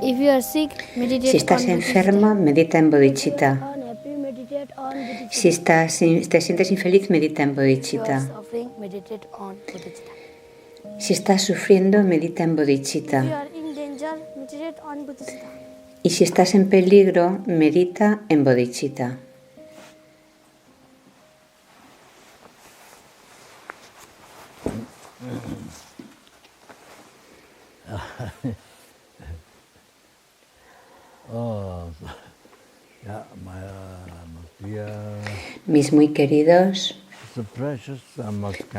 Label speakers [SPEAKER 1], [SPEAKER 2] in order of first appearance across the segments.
[SPEAKER 1] Si estás enferma, medita en bodhicitta. Si te sientes infeliz, medita en bodhicitta. Si estás sufriendo, medita en bodhicitta. Y si estás en peligro, medita en bodhicitta. Mis muy queridos,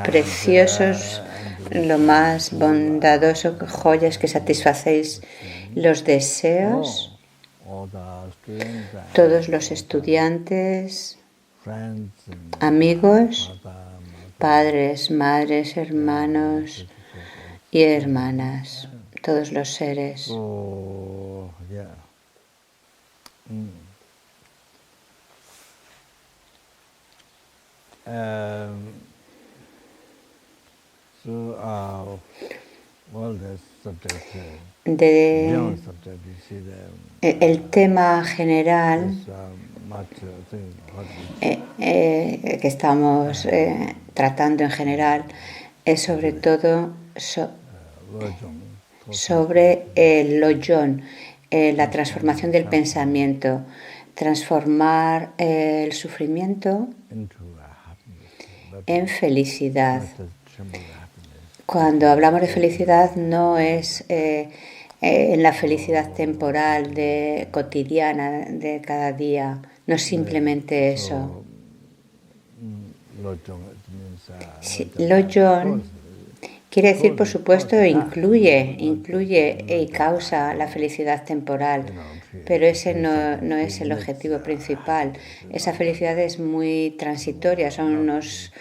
[SPEAKER 1] preciosos, lo más bondadoso, joyas que satisfacéis los deseos, todos los estudiantes, amigos, padres, madres, hermanos y hermanas, todos los seres. El tema general que estamos tratando en general es sobre todo sobre el lojong, la transformación del pensamiento, transformar el sufrimiento en felicidad. Cuando hablamos de felicidad no es en la felicidad temporal, cotidiana, de cada día, no es simplemente eso. Lojong quiere decir, por supuesto, incluye y causa la felicidad temporal, pero ese no es el objetivo principal. Esa felicidad es muy transitoria, son unos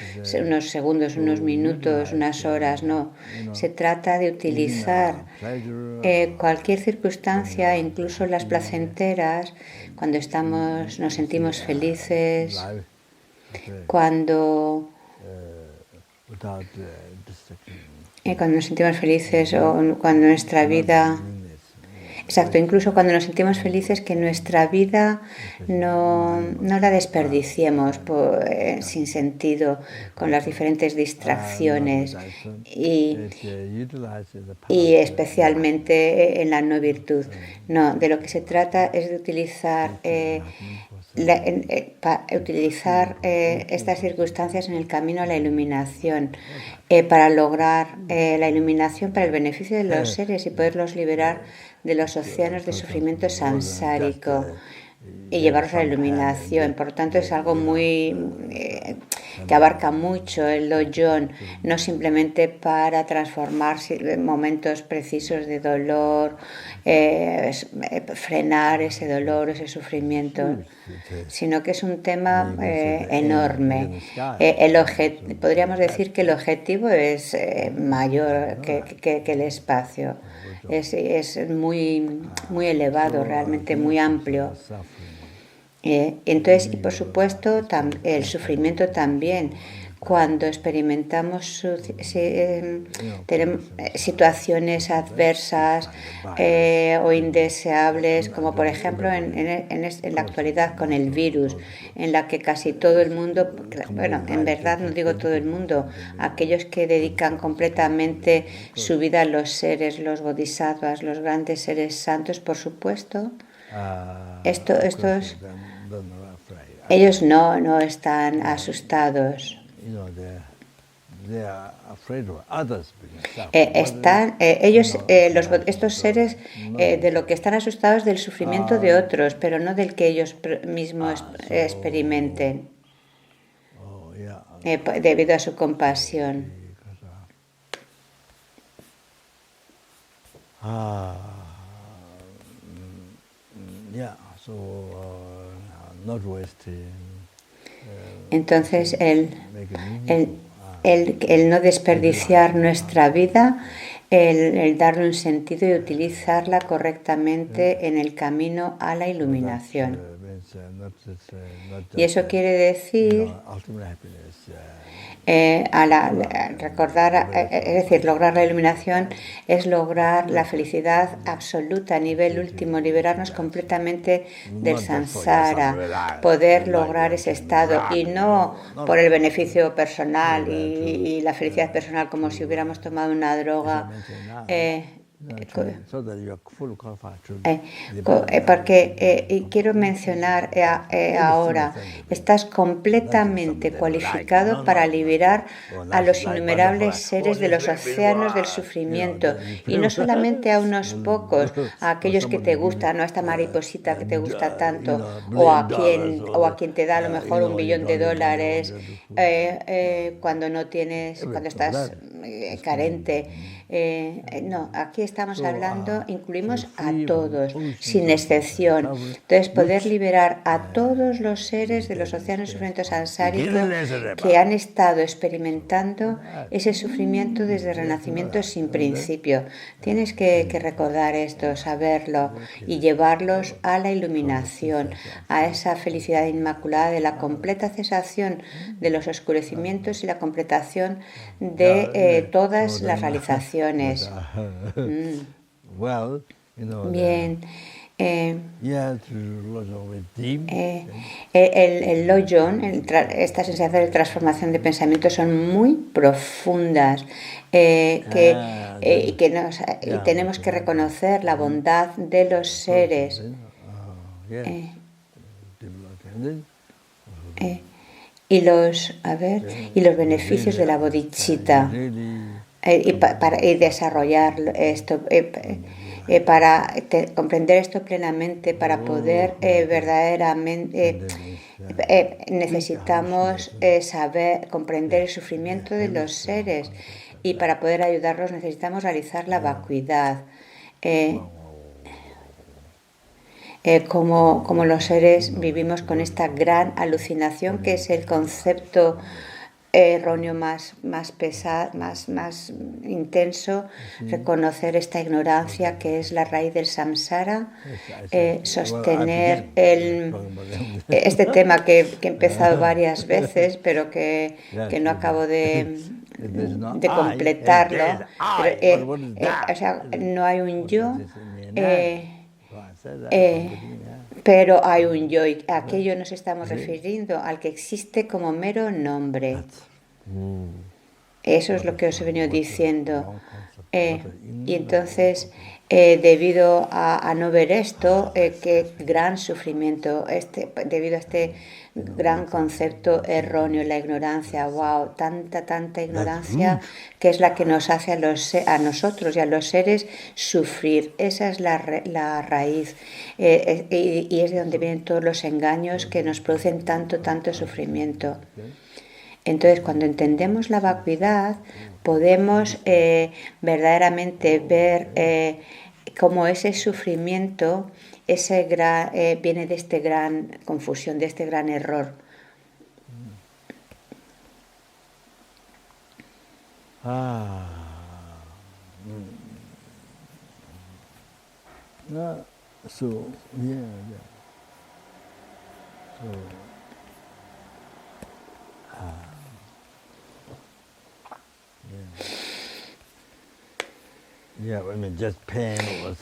[SPEAKER 1] segundos, unos minutos, unas horas, no. Se trata de utilizar cualquier circunstancia, incluso las placenteras, cuando nos sentimos felices, cuando nos sentimos felices o cuando nuestra vida... Exacto, incluso cuando nos sentimos felices, que nuestra vida no la desperdiciemos sin sentido con las diferentes distracciones y especialmente en la no virtud. No, de lo que se trata es de utilizar estas circunstancias en el camino a la iluminación, para lograr la iluminación para el beneficio de los seres y poderlos liberar de los océanos de sufrimiento samsárico y llevarlos a la iluminación. Por lo tanto, es algo muy que abarca mucho el lojong, no simplemente para transformar momentos precisos de dolor, frenar ese dolor, ese sufrimiento, sino que es un tema enorme. Podríamos decir que el objetivo es mayor que el espacio. Es muy, muy elevado, realmente muy amplio. Entonces, y por supuesto, el sufrimiento también. Cuando experimentamos tenemos situaciones adversas o indeseables, como por ejemplo en la actualidad con el virus, en la que casi todo el mundo, bueno, en verdad no digo todo el mundo, aquellos que dedican completamente su vida a los seres, los bodhisattvas, los grandes seres santos, por supuesto, ellos no están asustados. Estos seres de lo que están asustados del sufrimiento de otros, pero no del que ellos mismos experimenten, debido a su compasión. Entonces, el no desperdiciar nuestra vida, el darle un sentido y utilizarla correctamente en el camino a la iluminación. Y eso quiere decir recordar, es decir, lograr la iluminación es lograr la felicidad absoluta a nivel último, liberarnos completamente del samsara, poder lograr ese estado y no por el beneficio personal y la felicidad personal como si hubiéramos tomado una droga. Porque y quiero mencionar ahora, estás completamente cualificado para liberar a los innumerables seres de los océanos del sufrimiento, y no solamente a unos pocos, a aquellos que te gustan, no a esta mariposita que te gusta tanto, o a quien te da a lo mejor $1 billón cuando no tienes, cuando estás carente. No, aquí estamos hablando, incluimos a todos, sin excepción. Entonces, poder liberar a todos los seres de los océanos de sufrimiento samsárico que han estado experimentando ese sufrimiento desde el renacimiento sin principio. Tienes que recordar esto, saberlo y llevarlos a la iluminación, a esa felicidad inmaculada de la completa cesación de los oscurecimientos y la completación de todas las realizaciones. Bien. El Lojong, esta sensación de transformación de pensamiento son muy profundas y tenemos que reconocer la bondad de los seres y los beneficios de la bodhicitta. Y desarrollar esto, para comprender esto plenamente, para poder verdaderamente necesitamos comprender el sufrimiento de los seres, y para poder ayudarlos necesitamos realizar la vacuidad. Como los seres vivimos con esta gran alucinación que es el concepto erróneo más pesado, más intenso, reconocer esta ignorancia que es la raíz del samsara, sostener este tema que he empezado varias veces, pero que no acabo de completarlo. O sea, no hay un yo, pero hay un yo, y a aquello nos estamos refiriendo, al que existe como mero nombre. Eso es lo que os he venido diciendo. Y entonces, debido a no ver esto, qué gran sufrimiento, debido a este gran concepto erróneo, la ignorancia, wow, tanta ignorancia, que es la que nos hace a nosotros y a los seres sufrir. Esa es la raíz, y es de donde vienen todos los engaños que nos producen tanto sufrimiento. Entonces, cuando entendemos la vacuidad, podemos verdaderamente ver cómo ese sufrimiento viene de esta gran confusión, de este gran error.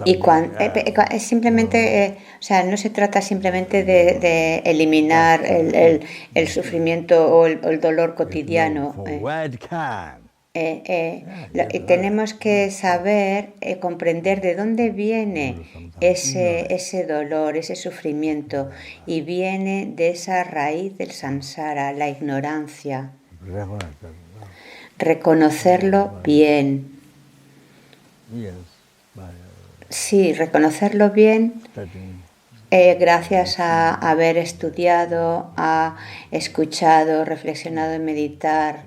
[SPEAKER 1] Y simplemente, o sea, no se trata simplemente de eliminar el sufrimiento o el dolor cotidiano. Tenemos que saber, comprender de dónde viene ese dolor, ese sufrimiento, y viene de esa raíz del samsara, la ignorancia. Reconocerlo bien. Sí, reconocerlo bien, gracias a haber estudiado, a escuchado, reflexionado y meditar.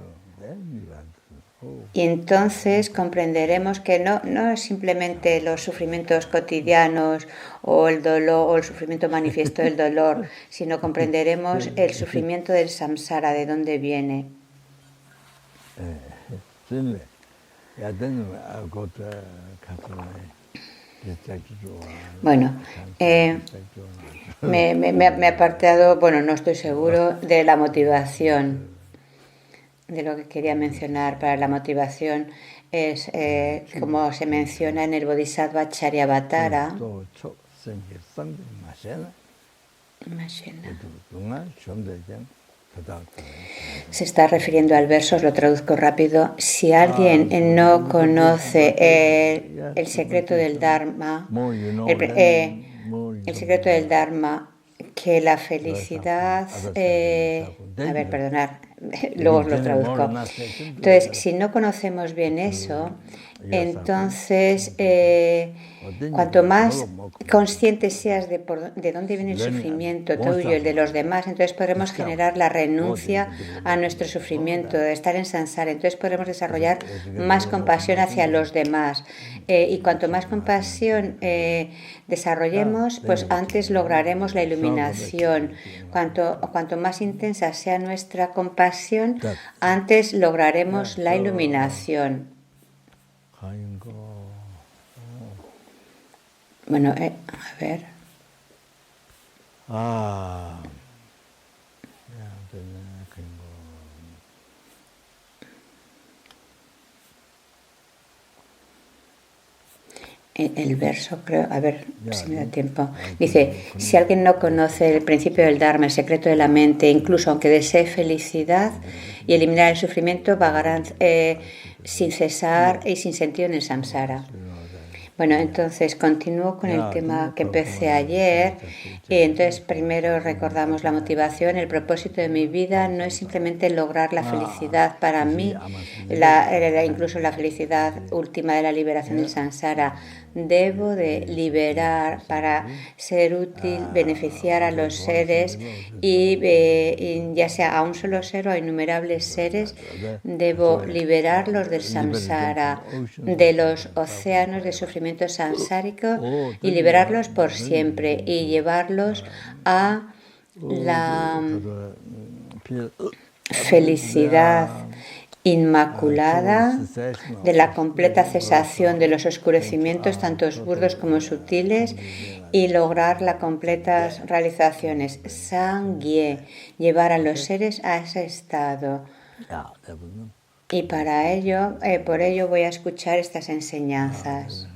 [SPEAKER 1] Y entonces comprenderemos que no es simplemente los sufrimientos cotidianos o el dolor o el sufrimiento manifiesto del dolor, sino comprenderemos el sufrimiento del samsara, de dónde viene. Bueno, me he apartado, no estoy seguro, de la motivación. de lo que quería mencionar para la motivación es, como se menciona en el Bodhisattva Charyavatara, se está refiriendo al verso, os lo traduzco rápido. Si alguien no conoce el secreto del Dharma, el secreto del Dharma, que la felicidad, a ver, perdonad, luego os lo traduzco. Entonces, si no conocemos bien eso, entonces cuanto más consciente seas de dónde viene el sufrimiento tuyo y el de los demás, entonces podremos generar la renuncia a nuestro sufrimiento, de estar en samsara. Entonces podremos desarrollar más compasión hacia los demás. Y cuanto más compasión desarrollemos, pues antes lograremos la iluminación. Cuanto más intensa sea nuestra compasión, antes lograremos la iluminación. Bueno, a ver. El verso, creo, a ver si me da tiempo. Dice, si alguien no conoce el principio del Dharma, el secreto de la mente, incluso aunque desee felicidad y eliminar el sufrimiento, vagarán sin cesar y sin sentido en el samsara. Bueno, entonces continúo con el tema que empecé ayer. Y entonces primero recordamos la motivación. El propósito de mi vida no es simplemente lograr la felicidad para mí, incluso la felicidad última de la liberación del samsara. Debo de liberar para ser útil, beneficiar a los seres y ya sea a un solo ser o a innumerables seres, debo liberarlos del samsara, de los océanos de sufrimiento samsárico y liberarlos por siempre y llevarlos a la felicidad inmaculada de la completa cesación de los oscurecimientos, tanto burdos como sutiles, y lograr las completas realizaciones. Sangye, llevar a los seres a ese estado. Y para ello, por ello voy a escuchar estas enseñanzas.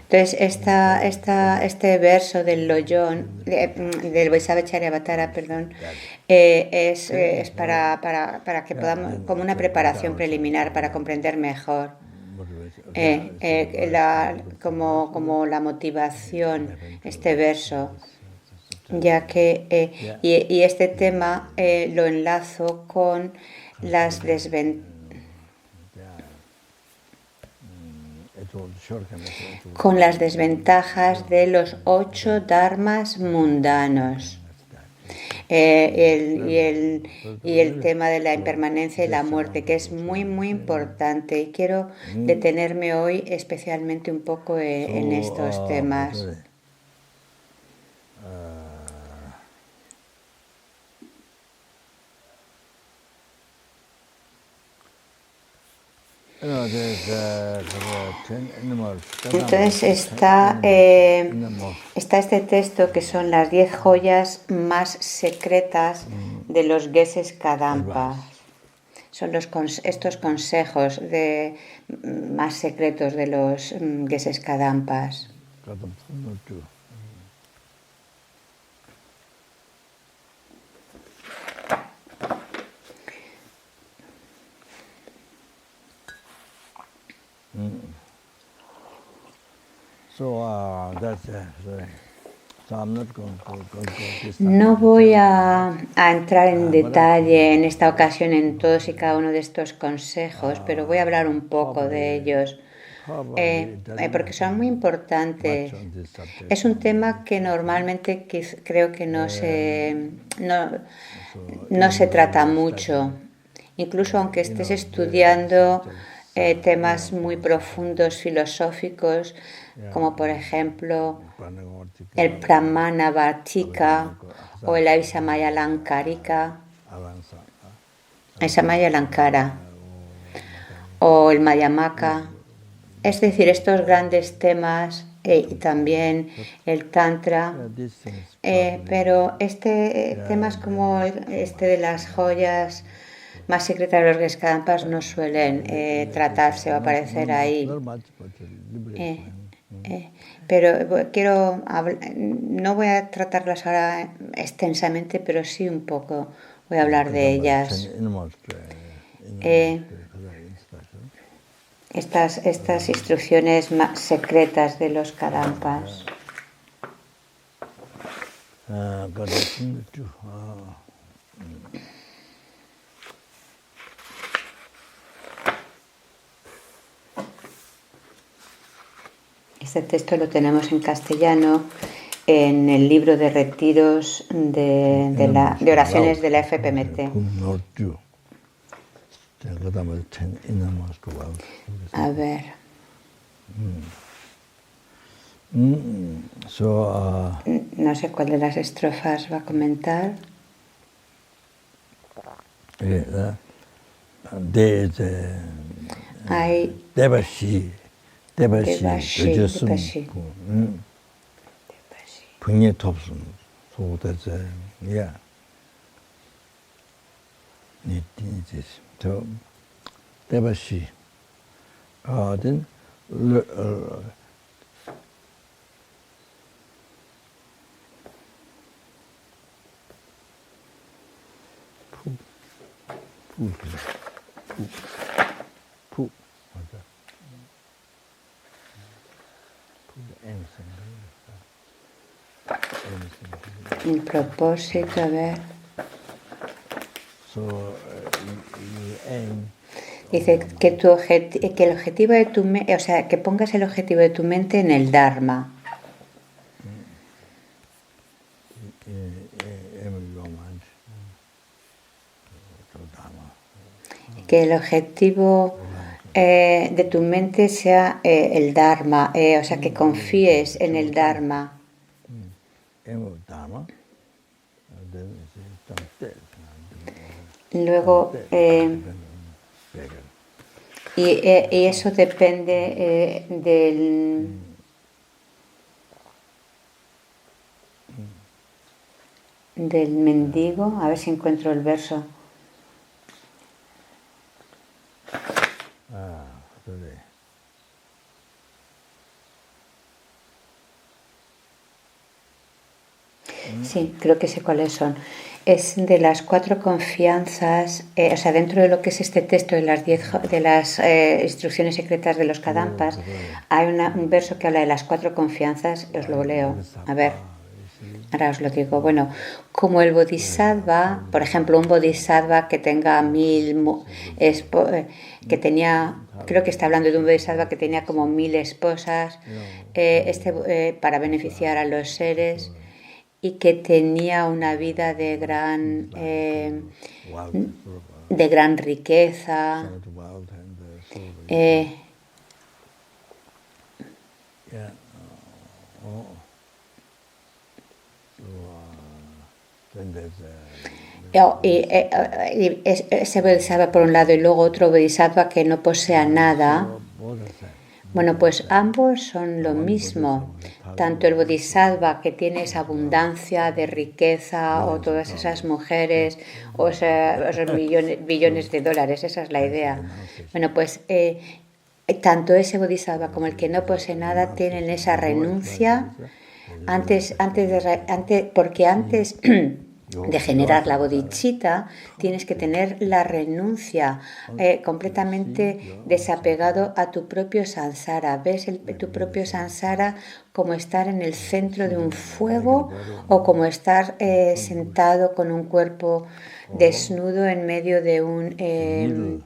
[SPEAKER 1] Entonces, este verso del Loyón, del Bodhisattva Charyavatara, perdón, es para que podamos, como una preparación preliminar para comprender mejor, como la motivación, este verso, ya que, y este tema lo enlazo con las desventajas de los 8 dharmas mundanos. Y el tema de la impermanencia y la muerte, que es muy, muy importante. Y quiero detenerme hoy especialmente un poco en estos temas. Entonces está este texto que son las 10 joyas más secretas de los Geshe Kadampas. Son estos consejos más secretos de los Geshe Kadampas. No voy a entrar en detalle en esta ocasión en todos y cada uno de estos consejos, pero voy a hablar un poco de ellos, porque son muy importantes. Es un tema que normalmente creo que no se trata mucho, incluso aunque estés estudiando temas muy profundos filosóficos, como por ejemplo el Pramana Vartika o el Avisamaya Lankarika, Avisamaya Lankara o el Madhyamaka. Es decir, estos grandes temas y también el Tantra, pero temas como este de las joyas más secretas de los Kadampas no suelen tratarse o aparecer ahí. Pero quiero no voy a tratarlas ahora extensamente, pero sí un poco voy a hablar de ellas. Estas instrucciones más secretas de los Kadampas. Este texto lo tenemos en castellano en el libro de retiros de oraciones de la FPMT. A ver. No sé cuál de las estrofas va a comentar. Hay Devashi.
[SPEAKER 2] 분야 톱순 소대제 야 니티지 저 대바시 아든 푸 맞아
[SPEAKER 1] El propósito, a ver. Dice que el objetivo de tu mente, o sea, que pongas el objetivo de tu mente en el Dharma. Que el objetivo de tu mente sea el Dharma, o sea, que confíes en el Dharma. Luego, y eso depende del mendigo. A ver si encuentro el verso. Sí, creo que sé cuáles son. Es de las 4 confianzas, o sea, dentro de lo que es este texto de las instrucciones secretas de los Kadampas, hay un verso que habla de las 4 confianzas, os lo leo. A ver, ahora os lo digo. Bueno, como el Bodhisattva, por ejemplo, un Bodhisattva que tenga 1000, que tenía, creo que está hablando de un Bodhisattva que tenía como 1000 esposas, para beneficiar a los seres, y que tenía una vida de gran riqueza. Y ese Bodhisattva por un lado y luego otro Bodhisattva que no posea nada. Bueno, pues ambos son lo mismo. Tanto el Bodhisattva que tiene esa abundancia de riqueza, o todas esas mujeres, o sea, esos billones de dólares, esa es la idea. Bueno, pues tanto ese Bodhisattva como el que no posee nada tienen esa renuncia porque antes de generar la bodhicitta, tienes que tener la renuncia completamente desapegado a tu propio samsara. Ves tu propio samsara como estar en el centro de un fuego o como estar sentado con un cuerpo desnudo en medio de un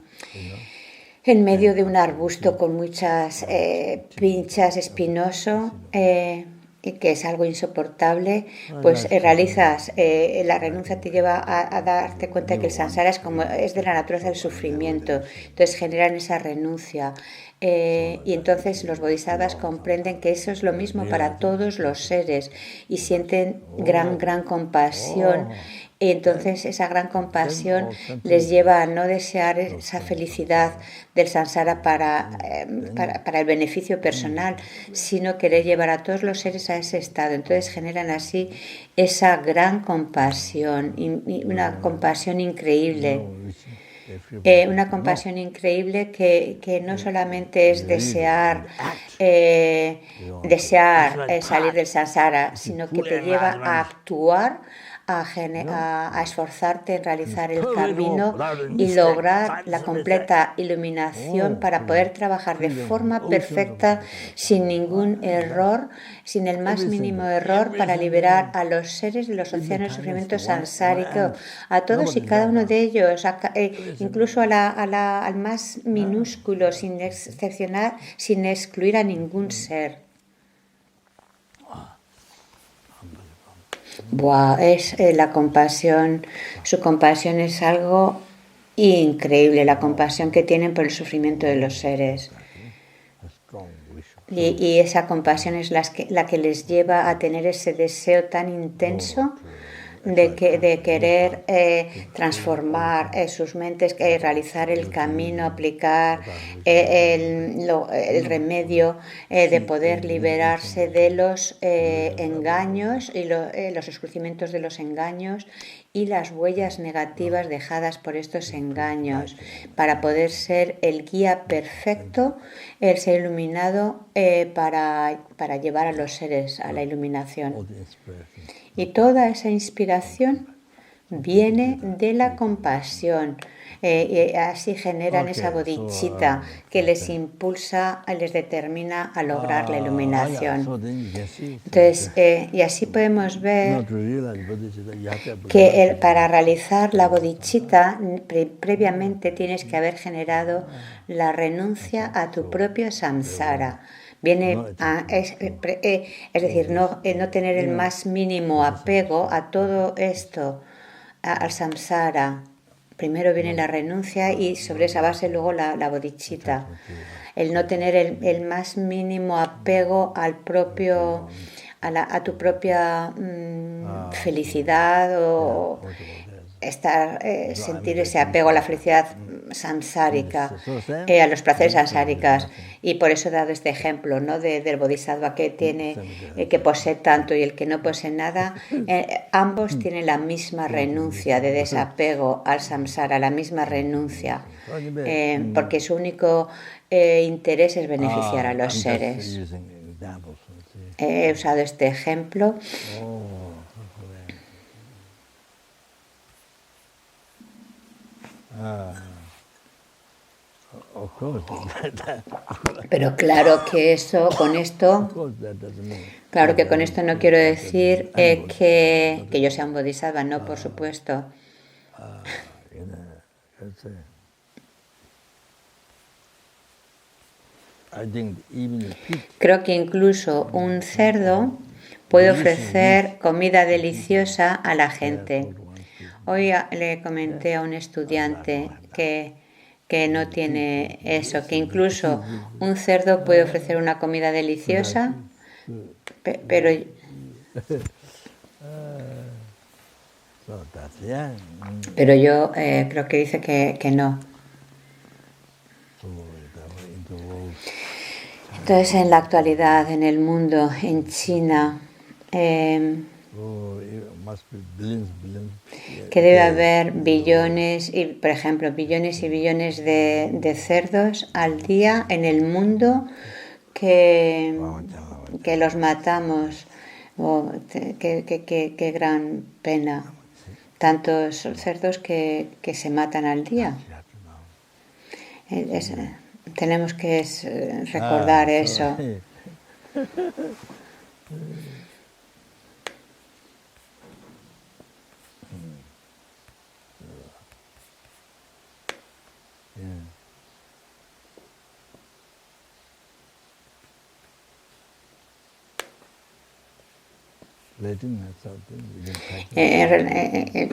[SPEAKER 1] arbusto con muchas pinchas espinoso. Y que es algo insoportable, pues realizas la renuncia, te lleva a darte cuenta que el samsara es de la naturaleza del sufrimiento, entonces generan esa renuncia, y entonces los bodhisattvas comprenden que eso es lo mismo para todos los seres y sienten gran compasión. Y entonces esa gran compasión les lleva a no desear esa felicidad del samsara para el beneficio personal, sino querer llevar a todos los seres a ese estado. Entonces generan así esa gran compasión, y una compasión increíble. Una compasión increíble que no solamente es desear salir del samsara, sino que te lleva a actuar, a esforzarte en realizar el camino y lograr la completa iluminación para poder trabajar de forma perfecta, sin ningún error, sin el más mínimo error, para liberar a los seres de los océanos de sufrimiento samsárico, a todos y cada uno de ellos, incluso al más minúsculo, sin excepcionar, sin excluir a ningún ser. La compasión, su compasión es algo increíble, la compasión que tienen por el sufrimiento de los seres. Y esa compasión es la que les lleva a tener ese deseo tan intenso de querer transformar sus mentes, realizar el camino, aplicar el remedio, de poder liberarse de los engaños y los escurrimientos de los engaños y las huellas negativas dejadas por estos engaños, para poder ser el guía perfecto, el ser iluminado, para llevar a los seres a la iluminación. Y toda esa inspiración viene de la compasión. Y así generan esa bodhicitta que les impulsa, les determina a lograr la iluminación. Entonces, y así podemos ver que para realizar la bodhicitta previamente tienes que haber generado la renuncia a tu propio samsara. Es decir, no tener el más mínimo apego a todo esto, al samsara. Primero viene la renuncia y sobre esa base luego la bodhicitta. El no tener el más mínimo apego a tu propia felicidad, o sentir ese apego a la felicidad samsárica, a los placeres samsáricas. Y por eso he dado este ejemplo, ¿no?, del bodhisattva que que posee tanto y el que no posee nada. Ambos tienen la misma renuncia de desapego al samsara, la misma renuncia, porque su único interés es beneficiar a los seres. He usado este ejemplo. Pero claro que con esto no quiero decir que yo sea un bodhisattva, no, por supuesto. Creo que incluso un cerdo puede ofrecer comida deliciosa a la gente. Hoy le comenté a un estudiante que no tiene eso, que incluso un cerdo puede ofrecer una comida deliciosa, pero yo creo que dice que no. Entonces, en la actualidad, en el mundo, en China, que debe haber billones y billones de cerdos al día en el mundo que los matamos. Qué gran pena. Tantos cerdos que se matan al día. Tenemos que recordar eso.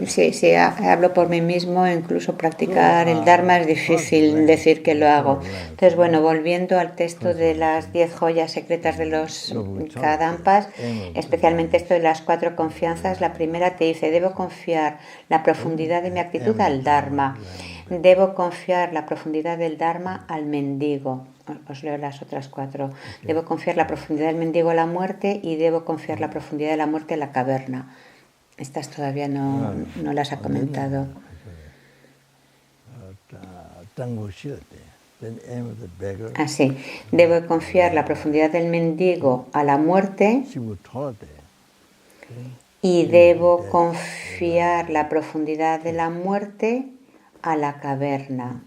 [SPEAKER 1] Si hablo por mí mismo, incluso practicar el Dharma es difícil decir que lo hago. Entonces, bueno, volviendo al texto de las 10 joyas secretas de los Kadampas, especialmente esto de las 4 confianzas, la primera te dice: debo confiar la profundidad de mi actitud al Dharma, debo confiar la profundidad del Dharma al mendigo. Os leo las otras 4. Debo confiar la profundidad del mendigo a la muerte y debo confiar la profundidad de la muerte a la caverna. Estas todavía no las ha comentado. Así, debo confiar la profundidad del mendigo a la muerte y debo confiar la profundidad de la muerte a la caverna.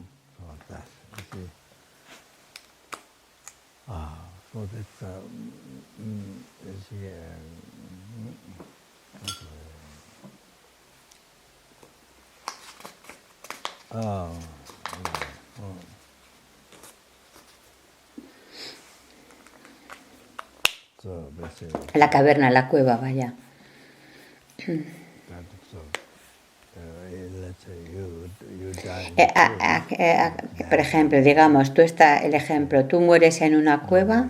[SPEAKER 1] La caverna, la cueva, vaya. Por ejemplo, digamos, el ejemplo, tú mueres en una cueva,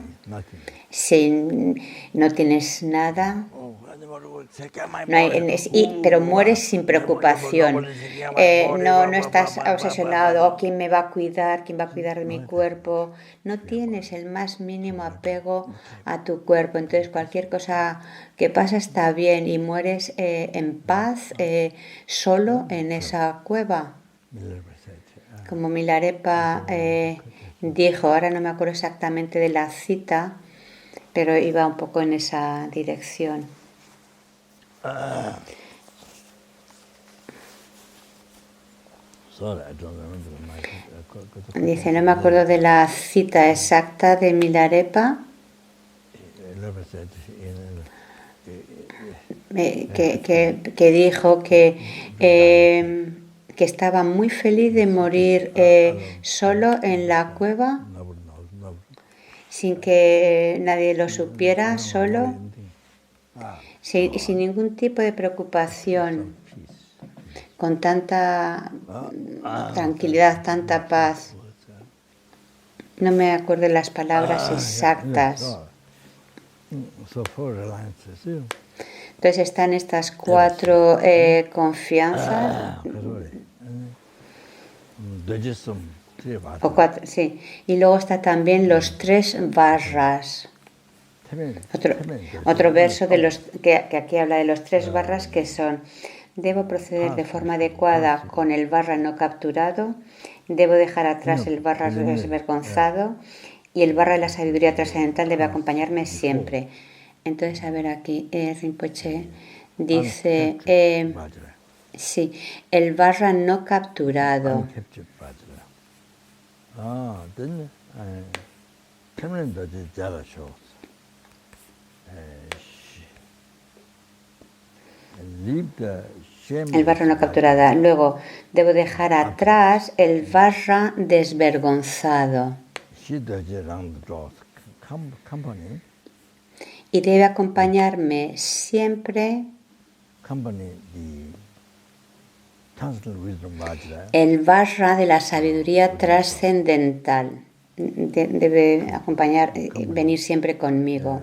[SPEAKER 1] no tienes nada, pero mueres sin preocupación. No estás obsesionado, ¿quién me va a cuidar? ¿Quién va a cuidar de mi cuerpo? No tienes el más mínimo apego a tu cuerpo. Entonces cualquier cosa que pasa está bien y mueres en paz, solo en esa cueva. Como Milarepa dijo, ahora no me acuerdo exactamente de la cita, pero iba un poco en esa dirección. Dice, no me acuerdo de la cita exacta de Milarepa, que dijo que estaba muy feliz de morir solo en la cueva, sin que nadie lo supiera, solo, sin ningún tipo de preocupación, con tanta tranquilidad, tanta paz. No me acuerdo de las palabras exactas. Entonces están estas 4 confianzas. Sí. Y luego está también los 3 barras. Otro verso de que aquí habla de los 3 barras, que son: debo proceder de forma adecuada con el barra no capturado, debo dejar atrás el barra desvergonzado y el barra de la sabiduría trascendental debe acompañarme siempre. Entonces, a ver, aquí Rinpoche dice, sí, el barra no capturado. El barra no capturada. Luego, debo dejar atrás el barra desvergonzado. Y debe acompañarme siempre el barra de la sabiduría trascendental. Debe venir siempre conmigo.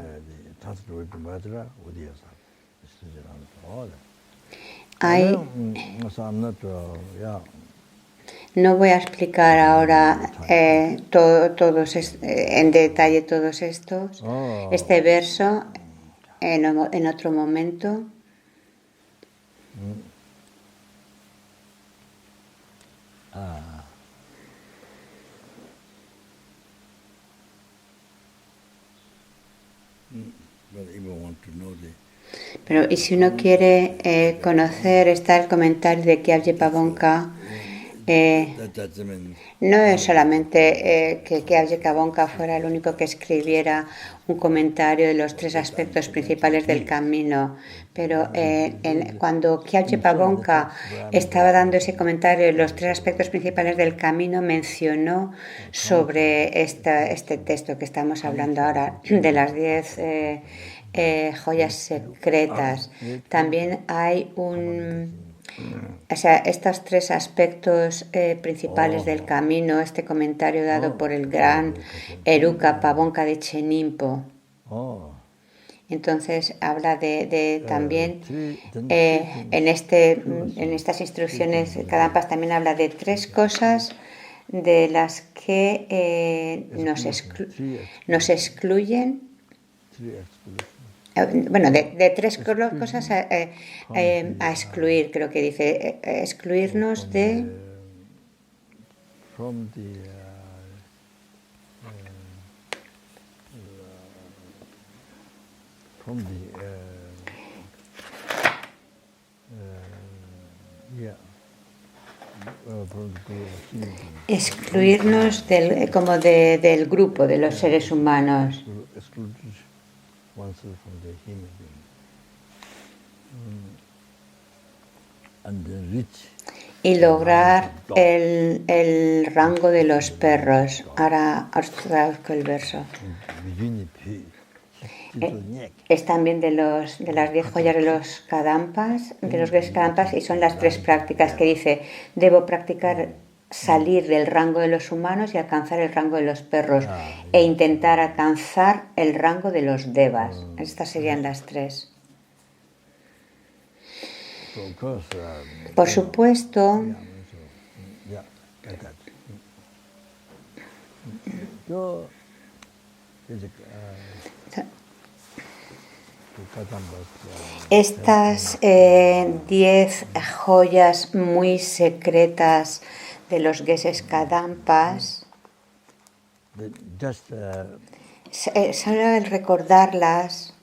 [SPEAKER 1] No voy a explicar ahora en detalle todos estos. Este verso en otro momento. Pero y si uno quiere conocer, está el comentario de Kyabje Pabonka. No es solamente que Kyabje Pabonka fuera el único que escribiera un comentario de los 3 aspectos principales del camino, pero cuando Kyabje Pabonka estaba dando ese comentario de los 3 aspectos principales del camino, mencionó sobre este texto que estamos hablando ahora, de las 10 joyas secretas. También hay estos 3 aspectos principales del camino, este comentario dado por el gran Eruka Pabonka de Chenimpo. Entonces habla de también en estas instrucciones Kadampas también habla de 3 cosas de las que nos excluyen. Bueno, de 3 cosas a excluir, creo que dice, excluirnos de
[SPEAKER 2] from the yeah, from the human beings.
[SPEAKER 1] Excluirnos como del grupo de los seres humanos.
[SPEAKER 2] Exclude oneself from the human being. And then reach.
[SPEAKER 1] Y lograr el rango de los perros. Ahora os traduzco el verso. Es también de las 10 joyas de los Kadampas, y son las 3 prácticas que dice: debo practicar salir del rango de los humanos y alcanzar el rango de los perros, e intentar alcanzar el rango de los devas. Estas serían las 3. Por supuesto, estas 10 joyas muy secretas de los Geshes Kadampas, solo el recordarlas,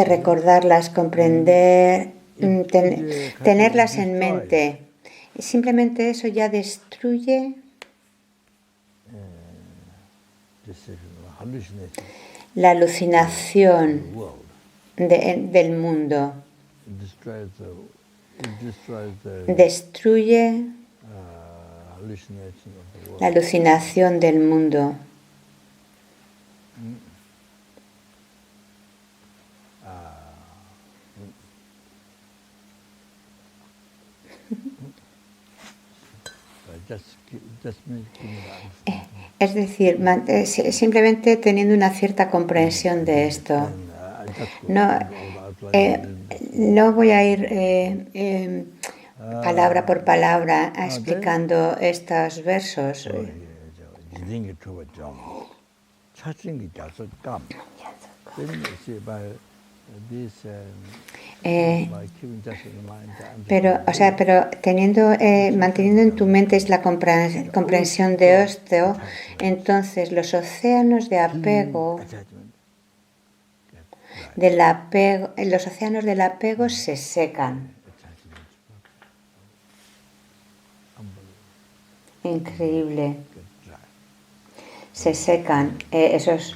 [SPEAKER 1] recordarlas, comprender, tenerlas en mente. Simplemente eso ya destruye la alucinación del mundo. Destruye la alucinación del mundo. Es decir, simplemente teniendo una cierta comprensión de esto. No voy a ir palabra por palabra explicando estos versos. Pero manteniendo en tu mente es la comprensión de esto, entonces los océanos de apego, los océanos del apego se secan. Increíble. Se secan esos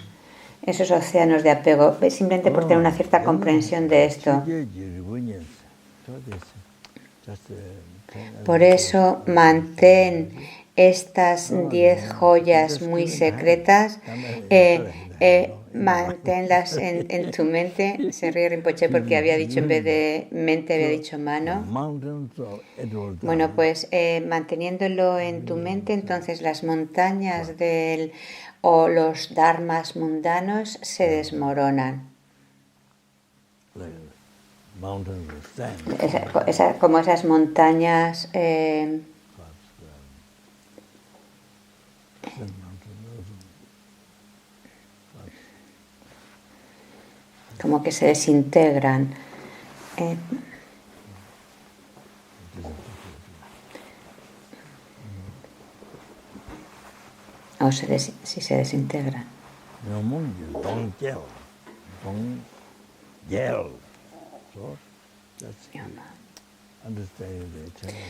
[SPEAKER 1] océanos de apego, simplemente por tener una cierta comprensión de esto. Por eso mantén estas 10 joyas muy secretas, manténlas en tu mente. Se ríe Rinpoche porque había dicho, en vez de mente, había dicho mano. Bueno, pues manteniéndolo en tu mente, entonces las montañas o los dharmas mundanos se desmoronan. Como esas montañas como que se desintegran. Si se desintegran.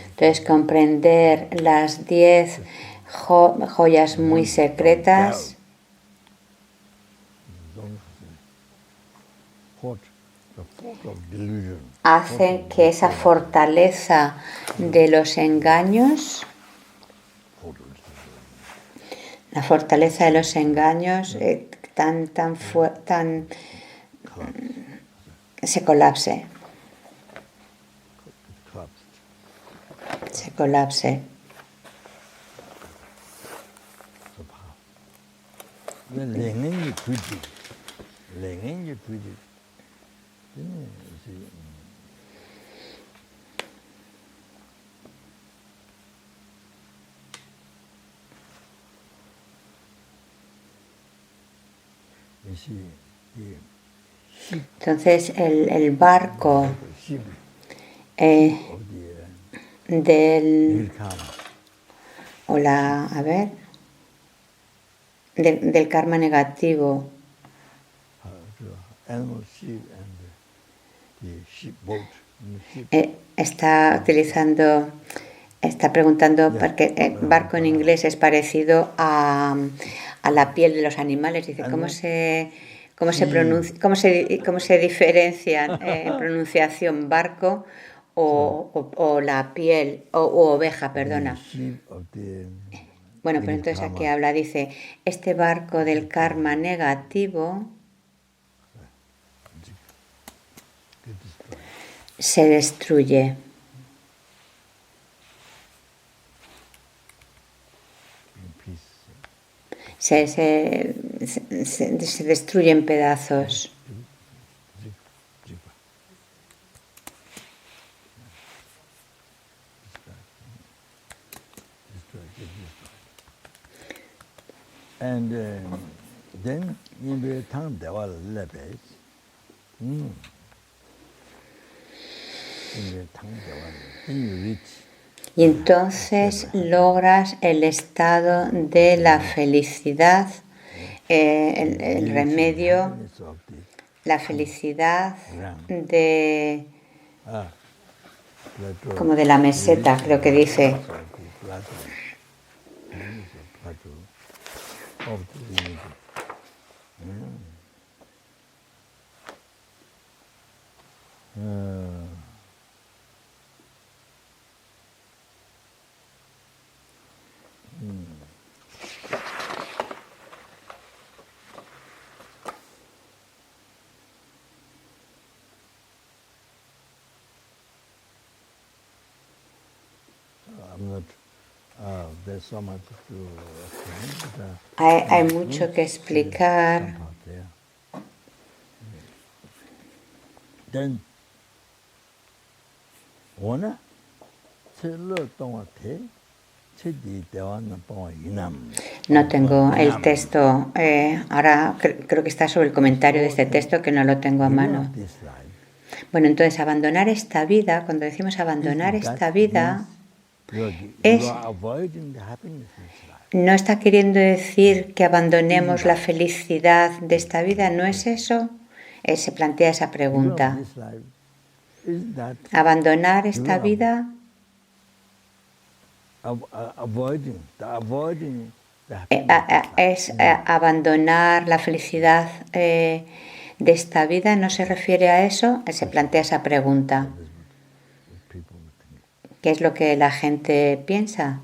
[SPEAKER 1] Entonces, comprender las 10 joyas muy secretas hacen que esa fortaleza de los engaños, se colapse. Entonces el barco
[SPEAKER 2] ship
[SPEAKER 1] eh,
[SPEAKER 2] of the
[SPEAKER 1] del,
[SPEAKER 2] nirkama.
[SPEAKER 1] o la, a ver, del karma negativo,
[SPEAKER 2] The animal ship and the ship boat. And the ship.
[SPEAKER 1] está preguntando,
[SPEAKER 2] Yeah.
[SPEAKER 1] porque barco en inglés es parecido a la piel de los animales. Dice, ¿cómo se diferencian en pronunciación barco o la piel, o oveja, perdona?
[SPEAKER 2] The ship of the
[SPEAKER 1] Bueno, pero entonces aquí
[SPEAKER 2] nirkama.
[SPEAKER 1] habla, dice, este barco del karma negativo
[SPEAKER 2] Get destroyed.
[SPEAKER 1] se destruye.
[SPEAKER 2] In peace.
[SPEAKER 1] Se destruye en pedazos.
[SPEAKER 2] Jiva. Destroyed. Get destroyed. And then in the tongue there was lepers. In the tongue there was. Then you reach.
[SPEAKER 1] Y entonces logras el estado de la felicidad, el remedio,
[SPEAKER 2] Happiness of the
[SPEAKER 1] la felicidad
[SPEAKER 2] ground.
[SPEAKER 1] como de la meseta, creo que dice.
[SPEAKER 2] I'm not. There's so much to explain, but,
[SPEAKER 1] Hay mucho que explicar.
[SPEAKER 2] Then, 오나 첼로 동화테 체디 대화는 동화 이남.
[SPEAKER 1] No tengo el texto. Ahora creo que está sobre el comentario de este texto, que no lo tengo a mano. Bueno, entonces abandonar esta vida, cuando decimos abandonar esta vida, no está queriendo decir que abandonemos la felicidad de esta vida, ¿no es eso? Se plantea esa pregunta. Abandonar esta vida es abandonar la felicidad de esta vida, ¿no se refiere a eso? Se plantea esa pregunta. ¿Qué es lo que la gente piensa?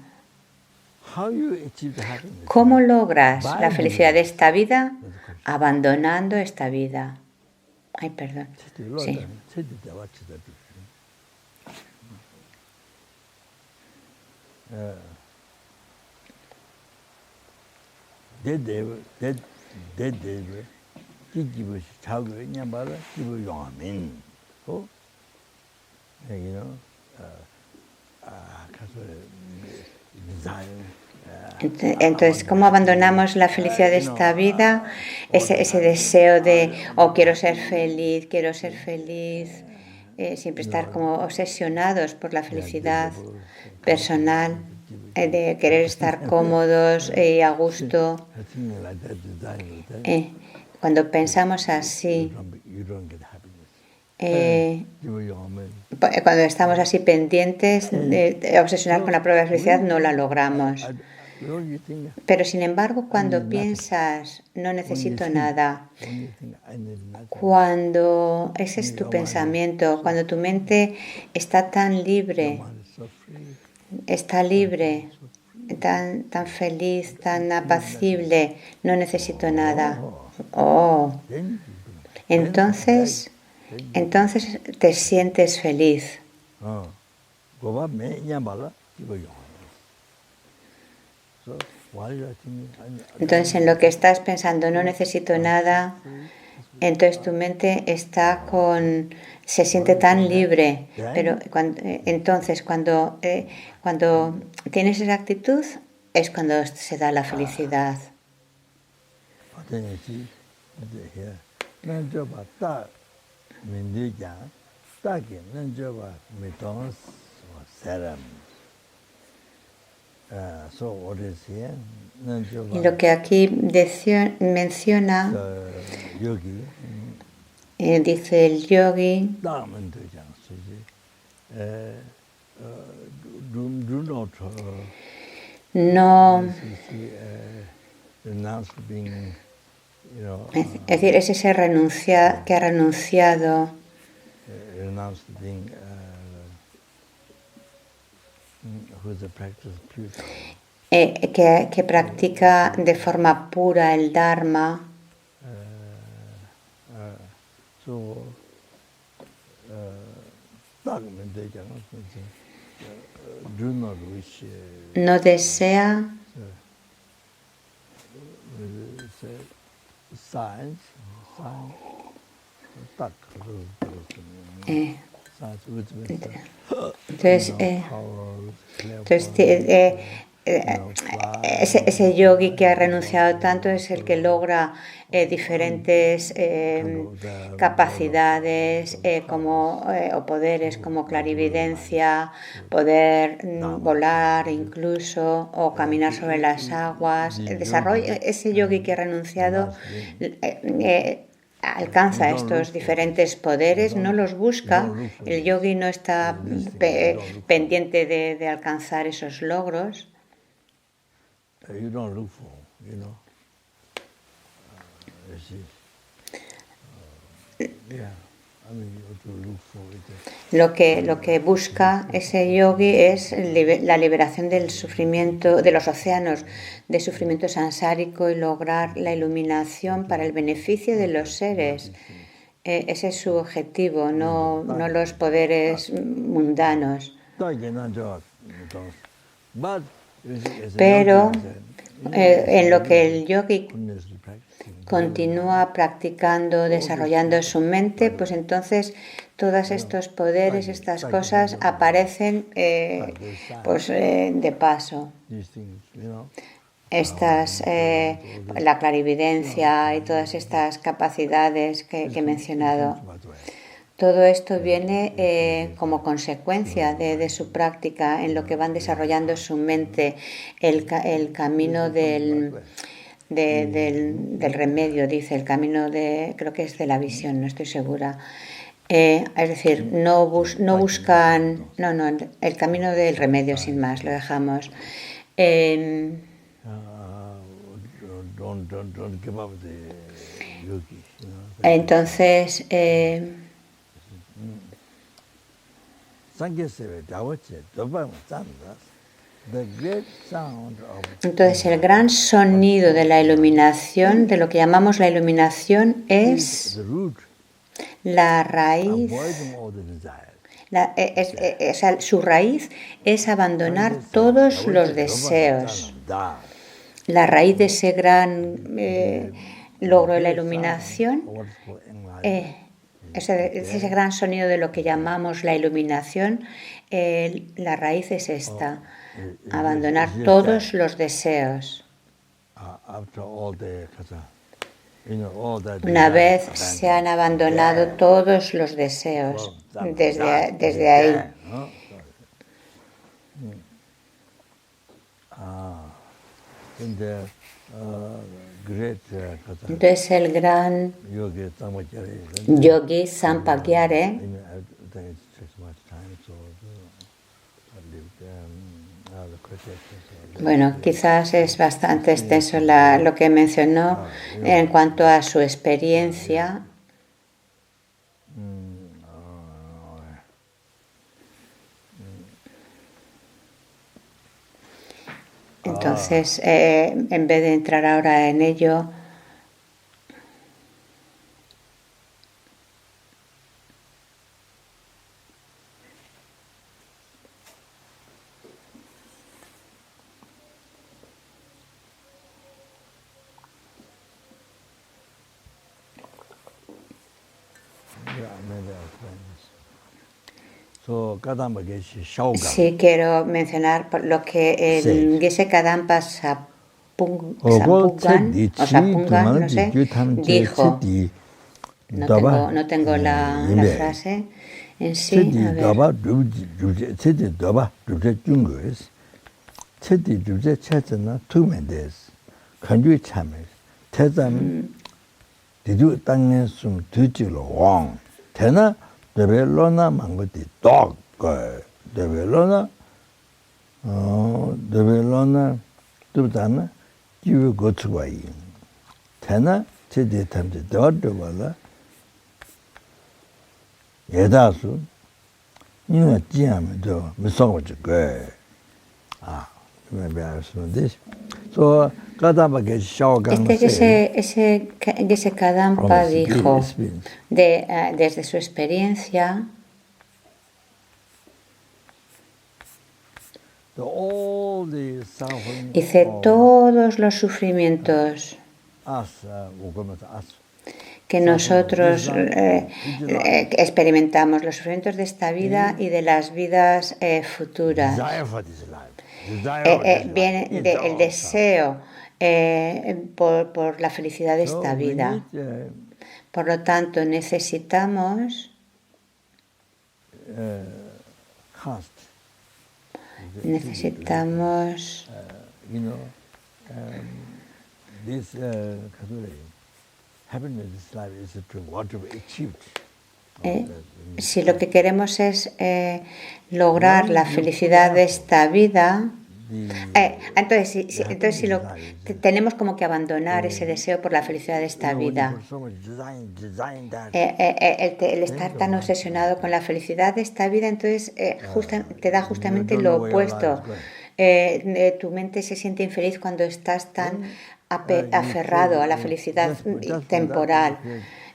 [SPEAKER 1] ¿Cómo logras la felicidad de esta vida? Abandonando esta vida. Ay, perdón. Sí. Entonces, ¿cómo abandonamos la felicidad de esta vida? Ese deseo de, quiero ser feliz, siempre estar como obsesionados por la felicidad personal, de querer estar cómodos y a gusto. Cuando pensamos así, cuando estamos así pendientes de obsesionar con la propia felicidad, no la logramos. Pero sin embargo, cuando piensas, no necesito nada, cuando ese es tu pensamiento, cuando tu mente está tan libre, está libre, tan feliz, tan apacible, no necesito nada. Entonces te sientes feliz. Entonces, en lo que estás pensando, no necesito nada, entonces tu mente se siente tan libre. Pero entonces, cuando tienes esa actitud, es cuando se da la felicidad. Y lo que aquí menciona, dice el yogi, no, es decir, es ese que ha renunciado, que practica de forma pura el Dharma. No desea ese yogi que ha renunciado tanto es el que logra diferentes capacidades o poderes como clarividencia, poder volar incluso o caminar sobre las aguas. Ese yogi que ha renunciado alcanza estos diferentes poderes, no los busca. El yogi no está pendiente de alcanzar esos logros. Lo que busca ese yogi es la liberación del sufrimiento, de los océanos de sufrimiento sansárico y lograr la iluminación para el beneficio de los seres. Ese es su objetivo, no los poderes mundanos. Pero en lo que el yogi continúa practicando, desarrollando su mente, pues entonces todos estos poderes, estas cosas aparecen de paso. La clarividencia y todas estas capacidades que he mencionado. Todo esto viene como consecuencia de su práctica, en lo que van desarrollando su mente, el camino del remedio, dice, el camino creo que es de la visión, no estoy segura. Es decir, no buscan, el camino del remedio, sin más, lo dejamos. Entonces, el gran sonido de la iluminación, de lo que llamamos la iluminación, es la raíz. Su raíz es abandonar todos los deseos. La raíz de ese gran logro de la iluminación, ese gran sonido de lo que llamamos la iluminación, la raíz es esta: abandonar todos los deseos. Una vez se han abandonado todos los deseos, desde ahí. Entonces el gran yogi Sampagyare, bueno, quizás es bastante extenso lo que mencionó en cuanto a su experiencia. Entonces, en vez de entrar ahora en ello, sí quiero mencionar lo que el Geshe Kadampa Sapungan, dijo. No tengo la frase en sí. A ver. Geshe Kadampa dijo, desde su experiencia, dice, todos los sufrimientos que nosotros experimentamos, los sufrimientos de esta vida y de las vidas futuras, viene del deseo por la felicidad de esta vida. Por lo tanto, necesitamos si lo que queremos es lograr la felicidad de esta vida, entonces tenemos como que abandonar ese deseo por la felicidad de esta vida. El estar tan obsesionado con la felicidad de esta vida, entonces te da justamente lo opuesto. Tu mente se siente infeliz cuando estás tan aferrado a la felicidad temporal.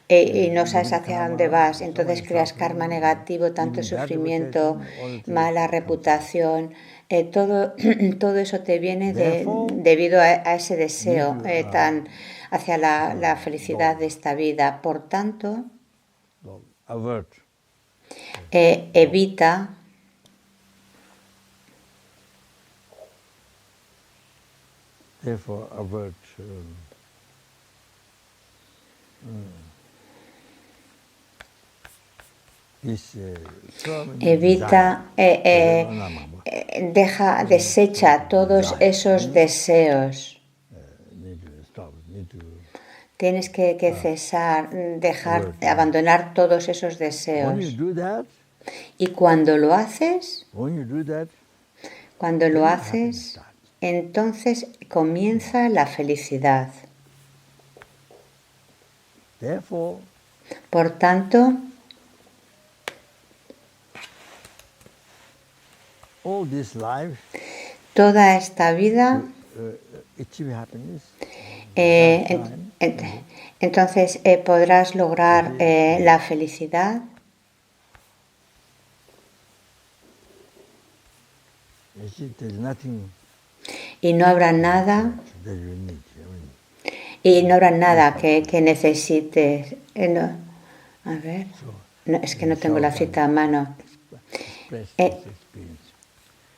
[SPEAKER 1] Y no sabes hacia dónde vas, entonces creas karma negativo, tanto sufrimiento, mala reputación, todo eso te viene debido a ese deseo tan hacia la felicidad de esta vida. Por tanto, evita desecha todos esos deseos. Tienes que cesar, abandonar todos esos deseos. Y cuando lo haces, entonces comienza la felicidad. Por tanto, toda esta vida, entonces podrás lograr la felicidad y no habrá nada que necesites. A ver, es que no tengo la cita a mano.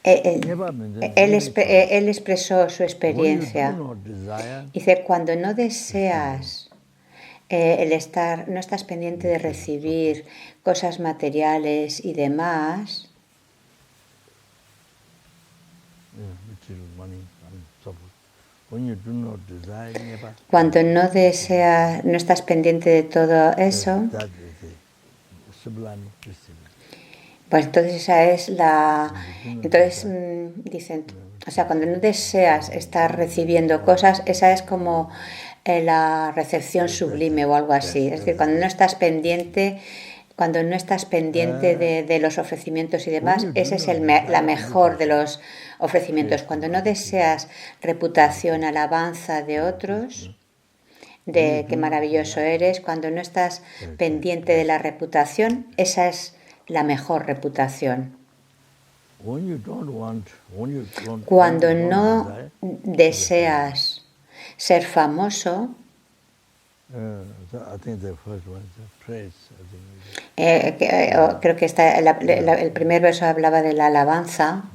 [SPEAKER 1] Él expresó su experiencia. Dice, cuando no deseas no estás pendiente de recibir cosas materiales y demás, cuando no deseas, no estás pendiente de todo eso, pues entonces esa es entonces dicen, o sea, cuando no deseas estar recibiendo cosas, esa es como la recepción sublime o algo así. Es decir, cuando no estás pendiente de los ofrecimientos y demás, ese es la mejor de los ofrecimientos. Cuando no deseas reputación, alabanza de otros, de qué maravilloso eres, cuando no estás pendiente de la reputación, esa es la mejor reputación. Cuando no deseas ser famoso, creo que el primer verso hablaba de la alabanza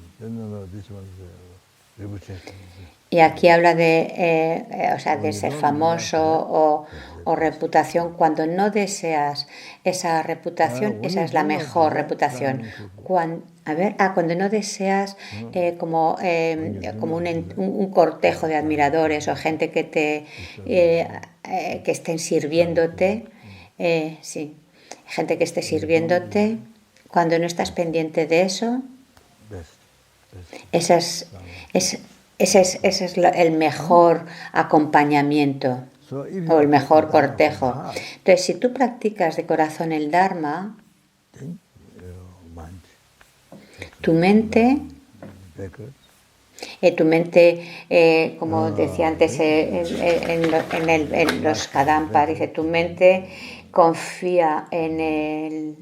[SPEAKER 1] Y aquí habla de, o sea, de ser famoso o reputación. Cuando no deseas esa reputación, esa es la mejor reputación. Cuando no deseas como un cortejo de admiradores o gente que estén sirviéndote, sí, gente que esté sirviéndote, cuando no estás pendiente de eso, ese es el mejor acompañamiento o el mejor cortejo. Entonces, si tú practicas de corazón el Dharma, tu mente, como decía antes en los Kadampa, dice, tu mente confía en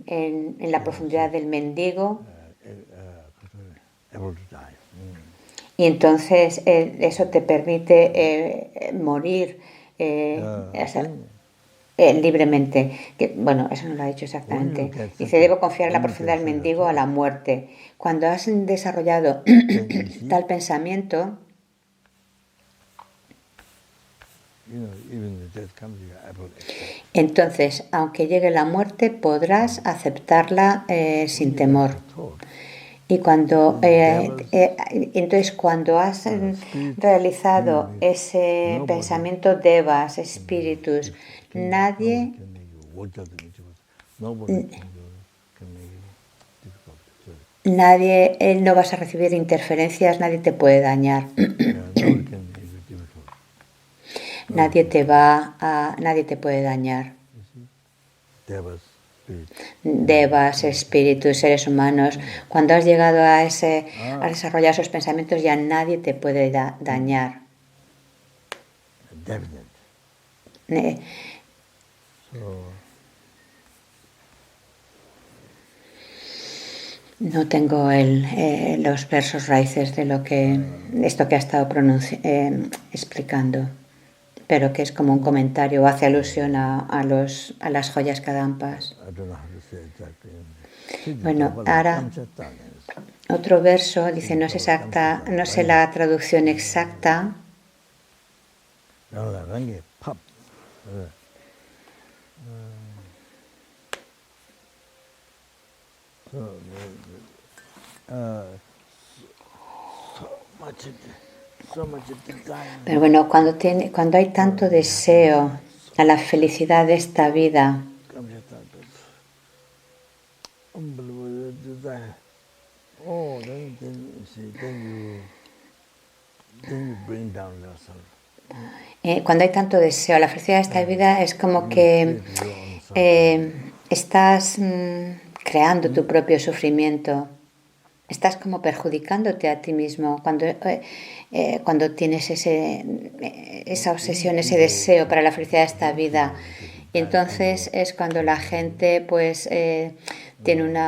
[SPEAKER 1] la profundidad del mendigo. Y entonces eso te permite morir libremente. Bueno, eso no lo ha dicho exactamente. Dice, debo confiar en la profundidad del mendigo a la muerte. Cuando has desarrollado tal pensamiento, entonces, aunque llegue la muerte, podrás aceptarla sin temor. Y entonces cuando has realizado ese pensamiento devas, espíritus, nadie no vas a recibir interferencias, nadie te puede dañar. Nadie te puede dañar. Devas, espíritus, seres humanos, cuando has llegado a desarrollar esos pensamientos, ya nadie te puede dañar. No tengo los versos raíces de esto que ha estado explicando, pero que es como un comentario o hace alusión a las joyas Kadampas. Bueno, ahora otro verso dice, no sé la traducción exacta. Pero bueno, cuando hay tanto deseo a la felicidad de esta vida, cuando hay tanto deseo a la felicidad de esta vida, es como que estás creando tu propio sufrimiento. Estás como perjudicándote a ti mismo cuando tienes esa obsesión, ese deseo para la felicidad de esta vida. Y entonces es cuando la gente pues tiene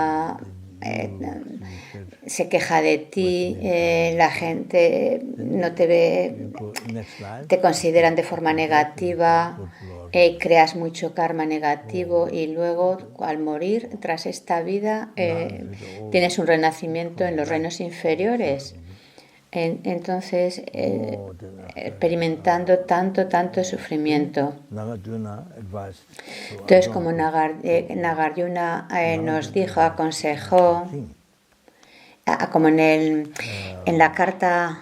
[SPEAKER 1] se queja de ti, la gente no te ve, te consideran de forma negativa, creas mucho karma negativo y luego al morir tras esta vida tienes un renacimiento en los reinos inferiores. Entonces experimentando tanto sufrimiento. Entonces, como Nagarjuna nos aconsejó, como en la carta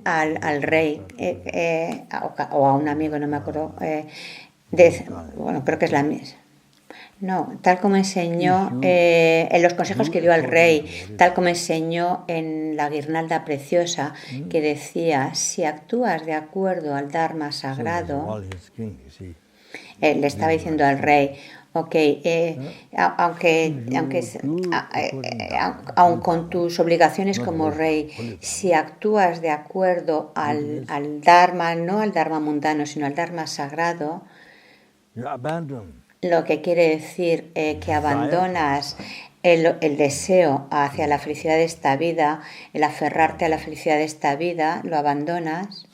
[SPEAKER 1] al rey o a un amigo, no me acuerdo, bueno, creo que es la misma. No, tal como enseñó en los consejos que dio al rey, tal como enseñó en la guirnalda preciosa, que decía, si actúas de acuerdo al Dharma sagrado, le estaba diciendo al rey, aun con tus obligaciones como rey, si actúas de acuerdo al Dharma, no al Dharma mundano, sino al Dharma sagrado, lo que quiere decir que abandonas el deseo hacia la felicidad de esta vida, el aferrarte a la felicidad de esta vida, lo abandonas.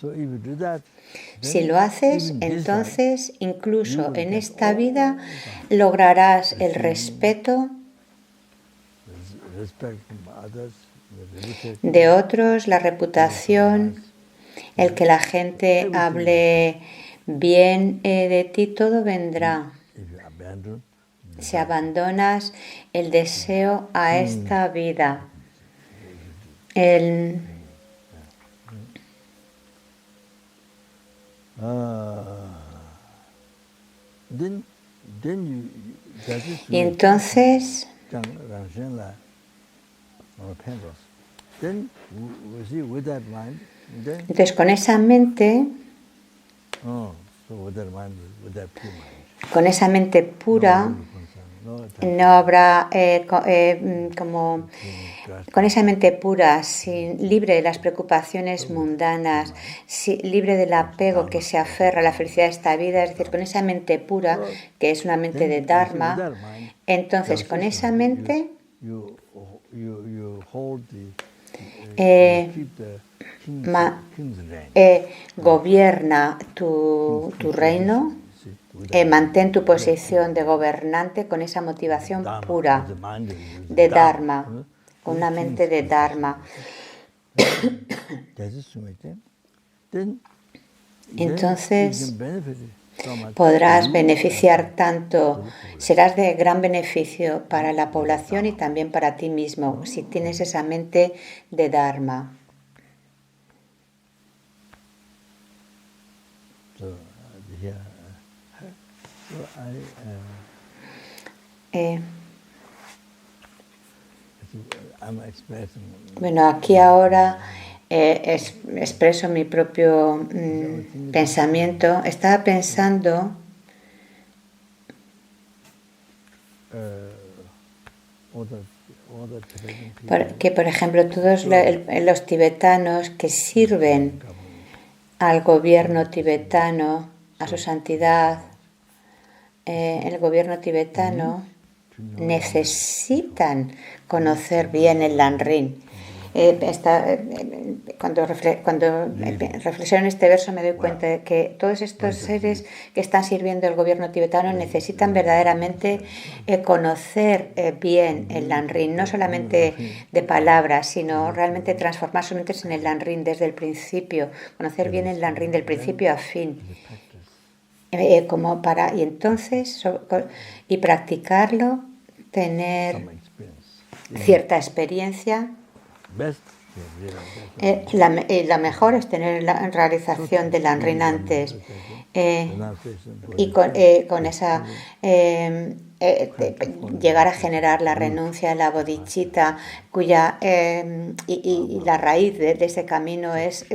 [SPEAKER 1] Si lo haces, entonces incluso en esta vida lograrás el respeto de otros, la reputación el que la gente hable bien de ti, todo vendrá. Si abandonas el deseo a esta vida, el... Y entonces, con esa mente, pura, no habrá con esa mente pura, libre de las preocupaciones mundanas, libre del apego que se aferra a la felicidad de esta vida, es decir, con esa mente pura, que es una mente de Dharma, entonces con esa mente gobierna tu reino, mantén tu posición de gobernante con esa motivación pura de Dharma, con una mente de Dharma. Entonces podrás beneficiar tanto, serás de gran beneficio para la población y también para ti mismo si tienes esa mente de Dharma. Bueno, aquí ahora expreso mi propio pensamiento. Estaba pensando que, por ejemplo, todos los tibetanos que sirven al gobierno tibetano, a su santidad, el gobierno tibetano necesitan conocer bien el Lanrin. Cuando reflexiono en este verso me doy cuenta de que todos estos seres que están sirviendo el gobierno tibetano necesitan verdaderamente conocer bien el Lanrin, no solamente de palabras, sino realmente transformar sus mentes en el Lanrin desde el principio, conocer bien el Lanrin del principio a fin. Y entonces y practicarlo, tener cierta experiencia. La mejor es tener la realización del Lanrin antes y con esa llegar a generar la renuncia, la bodhicitta, cuya y la raíz de ese camino es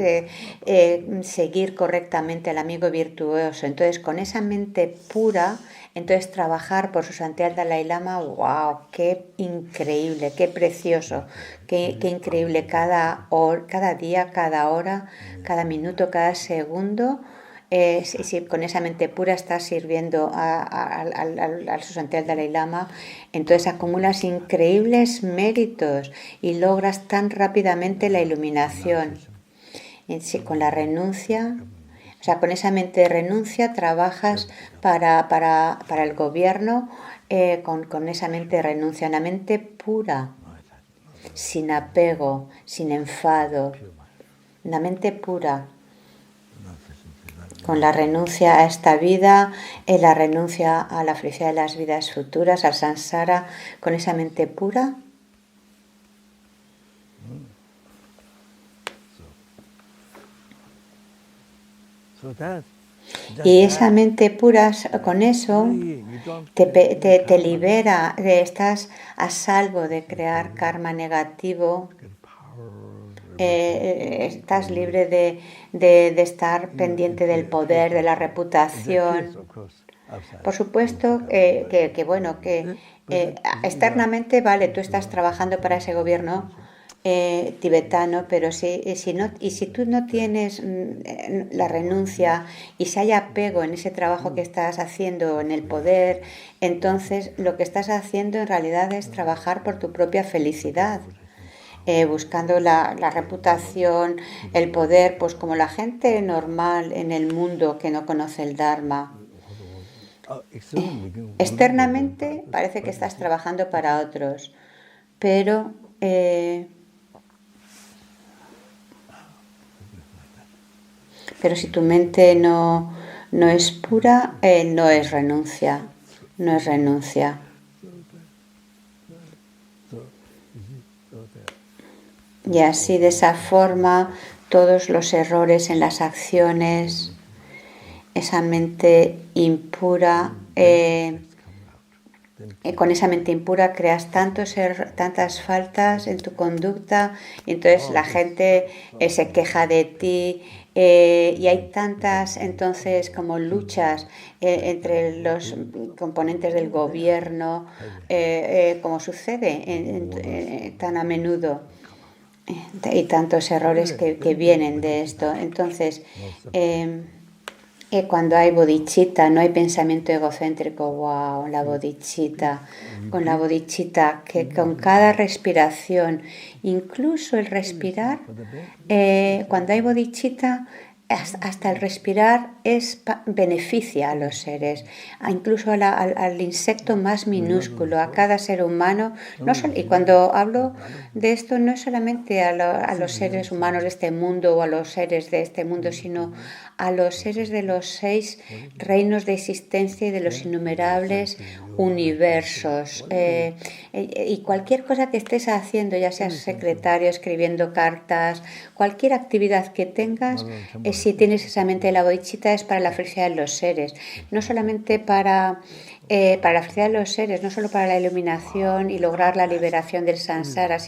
[SPEAKER 1] seguir correctamente al amigo virtuoso. Entonces, con esa mente pura, entonces trabajar por su santidad el Dalai Lama, wow, qué increíble, qué precioso, qué increíble cada día, cada hora, cada minuto, cada segundo. Si con esa mente pura estás sirviendo al su santidad el Dalai Lama, entonces acumulas increíbles méritos y logras tan rápidamente la iluminación. Con la renuncia, o sea, con esa mente de renuncia trabajas para el gobierno con esa mente de renuncia, una mente pura, sin apego, sin enfado, una mente pura. Con la renuncia a esta vida, la renuncia a la felicidad de las vidas futuras, al samsara, con esa mente pura. Y esa mente pura, con eso, te libera, estás a salvo de crear karma negativo. Estás libre de estar pendiente del poder, de la reputación. Por supuesto que externamente, vale, tú estás trabajando para ese gobierno tibetano, pero si tú no tienes la renuncia y si hay apego en ese trabajo que estás haciendo en el poder, entonces lo que estás haciendo en realidad es trabajar por tu propia felicidad. Buscando la reputación, el poder, pues como la gente normal en el mundo que no conoce el Dharma. Externamente parece que estás trabajando para otros, pero Pero si tu mente no es pura, no es renuncia. No es renuncia. Y así, de esa forma, todos los errores en las acciones, esa mente impura, con esa mente impura creas tantas faltas en tu conducta, y entonces la gente se queja de ti, y hay tantas entonces como luchas entre los componentes del gobierno, como sucede tan a menudo, y tantos errores que vienen de esto. Entonces, cuando hay bodhicitta, no hay pensamiento egocéntrico. Wow, la bodhicitta, con la bodhicitta, que con cada respiración, incluso el respirar, cuando hay bodhicitta, hasta el respirar beneficia a los seres, incluso al insecto más minúsculo, a cada ser humano. Y cuando hablo de esto, no es solamente a los seres humanos de este mundo o a los seres de este mundo, sino a los seres de los 6 reinos de existencia y de los innumerables universos. Y cualquier cosa que estés haciendo, ya seas secretario, escribiendo cartas, cualquier actividad que tengas, si tienes esa mente de la bodhicitta, es para la felicidad de los seres, no solamente para la felicidad de los seres, no solo para la iluminación y lograr la liberación del samsara.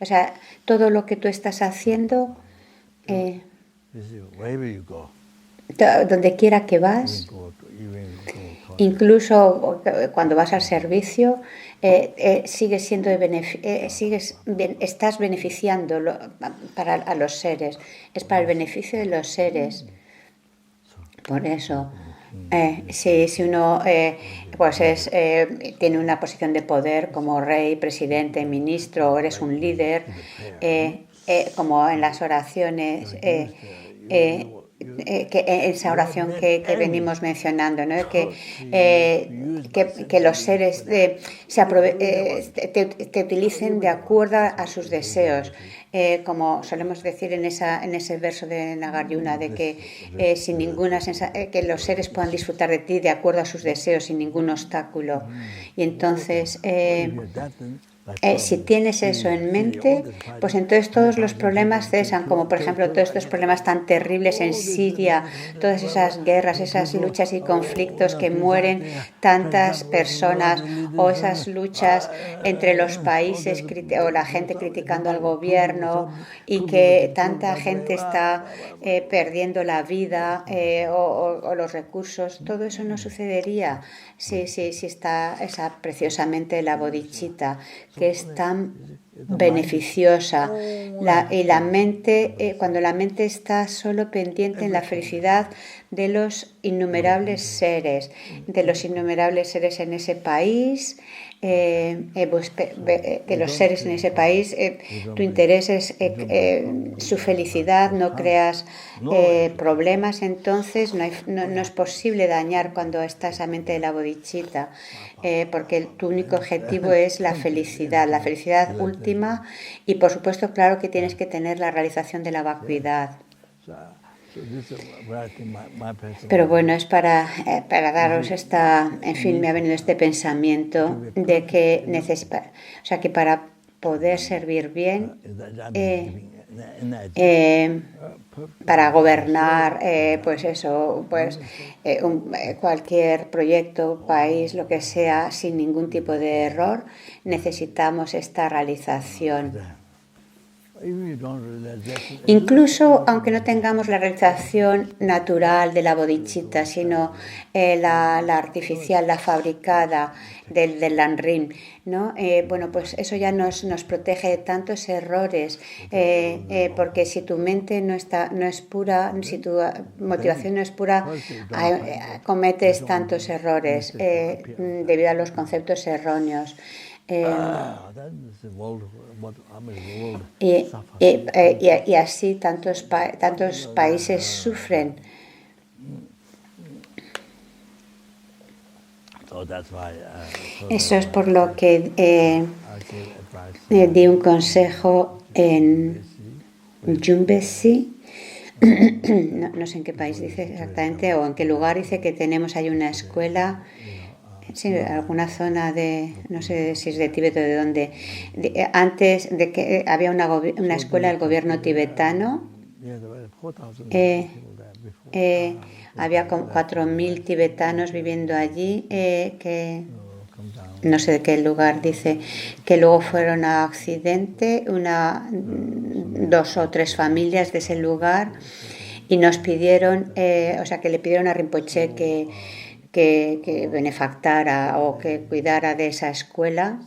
[SPEAKER 1] O sea, todo lo que tú estás haciendo, donde quiera que vas, incluso cuando vas al servicio, sigues siendo estás beneficiando a los seres, es para el beneficio de los seres. Por eso, si uno pues tiene una posición de poder como rey, presidente, ministro, o eres un líder, como en las oraciones, que esa oración que venimos mencionando, ¿no? que los seres te utilicen de acuerdo a sus deseos, como solemos decir en ese verso de Nagarjuna, de que sin ninguna que los seres puedan disfrutar de ti de acuerdo a sus deseos, sin ningún obstáculo. Y entonces, si tienes eso en mente, pues entonces todos los problemas cesan, como por ejemplo todos estos problemas tan terribles en Siria, todas esas guerras, esas luchas y conflictos que mueren tantas personas, o esas luchas entre los países o la gente criticando al gobierno, y que tanta gente está perdiendo la vida o los recursos. Todo eso no sucedería si está esa preciosamente la bodhicitta, que es tan beneficiosa. Y la mente, cuando la mente está solo pendiente en la felicidad de los innumerables seres, en ese país, de los seres en ese país, tu interés es su felicidad, no creas problemas, entonces no es posible dañar cuando está esa mente de la bodhicitta, porque tu único objetivo es la felicidad última, y por supuesto, claro que tienes que tener la realización de la vacuidad. Pero bueno, es para daros en fin, me ha venido este pensamiento de que que para poder servir bien, para gobernar, cualquier proyecto, país, lo que sea, sin ningún tipo de error, necesitamos esta realización. Incluso aunque no tengamos la realización natural de la bodhicitta, sino la artificial, la fabricada del Lanrim, ¿no? Pues eso ya nos protege de tantos errores, porque si tu mente no es pura, si tu motivación no es pura, cometes tantos errores debido a los conceptos erróneos. Y así tantos países sufren. Eso es por lo que di un consejo en Jumbesi, no sé en qué país dice exactamente o en qué lugar dice que tenemos ahí una escuela. Sí, alguna zona de, no sé si es de Tíbet o de dónde, antes de que había una escuela del gobierno tibetano, había 4.000 tibetanos viviendo allí, que no sé de qué lugar dice, que luego fueron a Occidente, 2 o 3 familias de ese lugar, y nos pidieron, o sea, que le pidieron a Rinpoche que benefactara o que cuidara de esa escuela,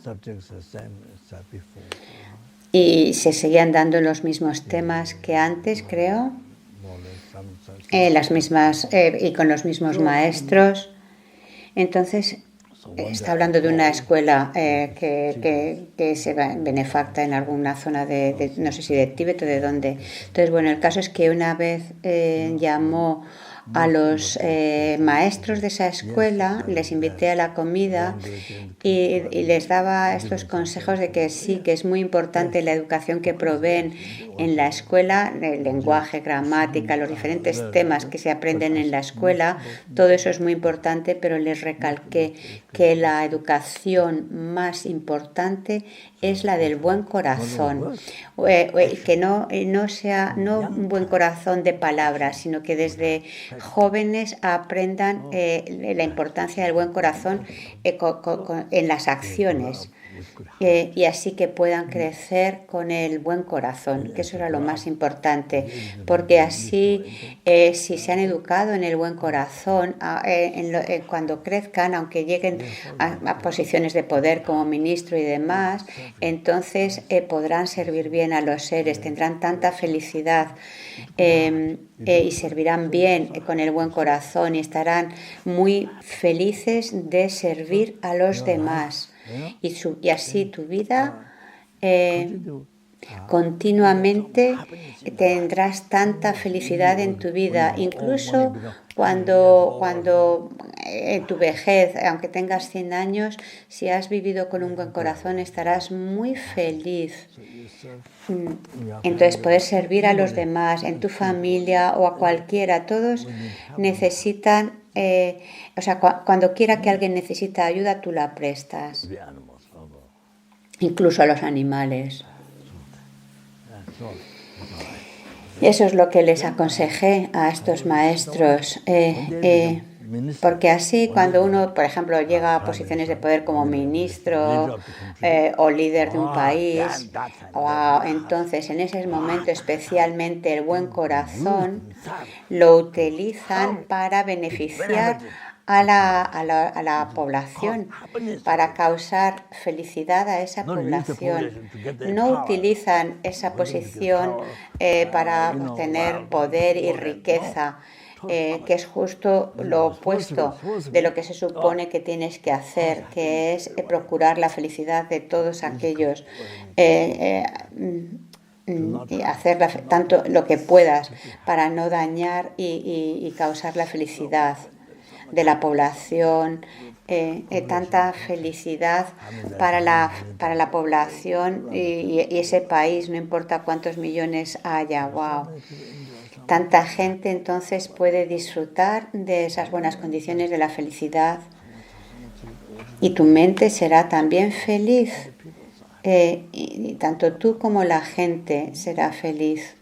[SPEAKER 1] y se seguían dando los mismos temas que antes, creo, las mismas, y con los mismos maestros. Entonces está hablando de una escuela que se benefacta en alguna zona de no sé si de Tíbet o de dónde. Entonces, bueno, el caso es que una vez llamó a los maestros de esa escuela, les invité a la comida y les daba estos consejos de que sí, que es muy importante la educación que proveen en la escuela, el lenguaje, gramática, los diferentes temas que se aprenden en la escuela, todo eso es muy importante, pero les recalqué que la educación más importante es la del buen corazón, que no sea un buen corazón de palabras, sino que desde jóvenes aprendan la importancia del buen corazón en las acciones, y así que puedan crecer con el buen corazón, que eso era lo más importante, porque así si se han educado en el buen corazón, cuando crezcan, aunque lleguen a posiciones de poder como ministro y demás, entonces podrán servir bien a los seres, tendrán tanta felicidad, y servirán bien con el buen corazón y estarán muy felices de servir a los demás. Y así tu vida continuamente tendrás tanta felicidad en tu vida, incluso cuando en tu vejez, aunque tengas 100 años, si has vivido con un buen corazón, estarás muy feliz. Entonces, poder servir a los demás, en tu familia o a cualquiera, todos necesitan, o sea, cuando quiera que alguien necesita ayuda, tú la prestas, incluso a los animales. Y eso es lo que les aconsejé a estos maestros, porque así cuando uno, por ejemplo, llega a posiciones de poder como ministro o líder de un país, entonces en ese momento especialmente el buen corazón lo utilizan para beneficiar a la población, para causar felicidad a esa población. No utilizan esa posición para obtener poder y riqueza, que es justo lo opuesto de lo que se supone que tienes que hacer, que es procurar la felicidad de todos aquellos, y hacer tanto lo que puedas para no dañar y causar la felicidad de la población, tanta felicidad para la población y ese país, no importa cuántos millones haya. ¡Wow! Tanta gente entonces puede disfrutar de esas buenas condiciones de la felicidad y tu mente será también feliz, y tanto tú como la gente será feliz.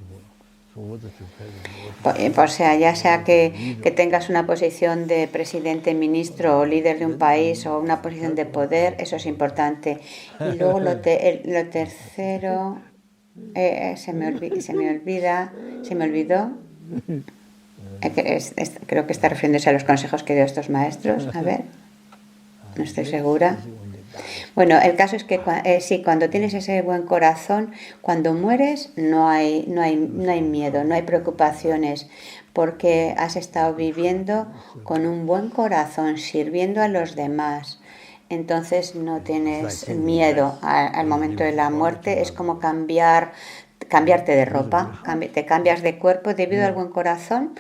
[SPEAKER 1] O sea, ya sea que tengas una posición de presidente, ministro o líder de un país o una posición de poder, eso es importante. Y luego lo tercero, se me olvidó. Creo que está refiriéndose a los consejos que dio estos maestros. A ver, no estoy segura. Bueno, el caso es que sí, cuando tienes ese buen corazón, cuando mueres no hay miedo, no hay preocupaciones, porque has estado viviendo con un buen corazón, sirviendo a los demás. Entonces no tienes miedo al momento de la muerte. Es como cambiarte de ropa, te cambias de cuerpo debido al buen corazón,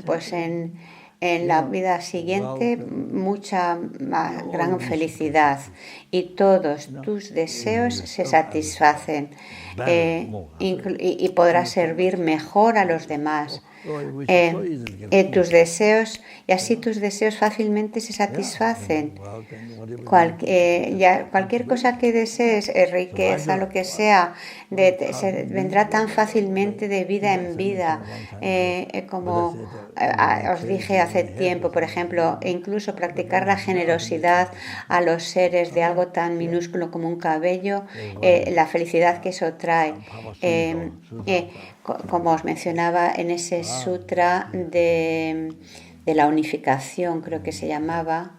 [SPEAKER 1] pues en la vida siguiente mucha gran felicidad y todos tus deseos se satisfacen. y podrás servir mejor a los demás. Tus deseos, y así tus deseos fácilmente se satisfacen. Cualquier cosa que desees, riqueza, lo que sea, vendrá tan fácilmente de vida en vida. Como os dije hace tiempo, por ejemplo, incluso practicar la generosidad a los seres de algo tan minúsculo como un cabello, la felicidad que eso trae. Como os mencionaba en ese sutra de la unificación, creo que se llamaba.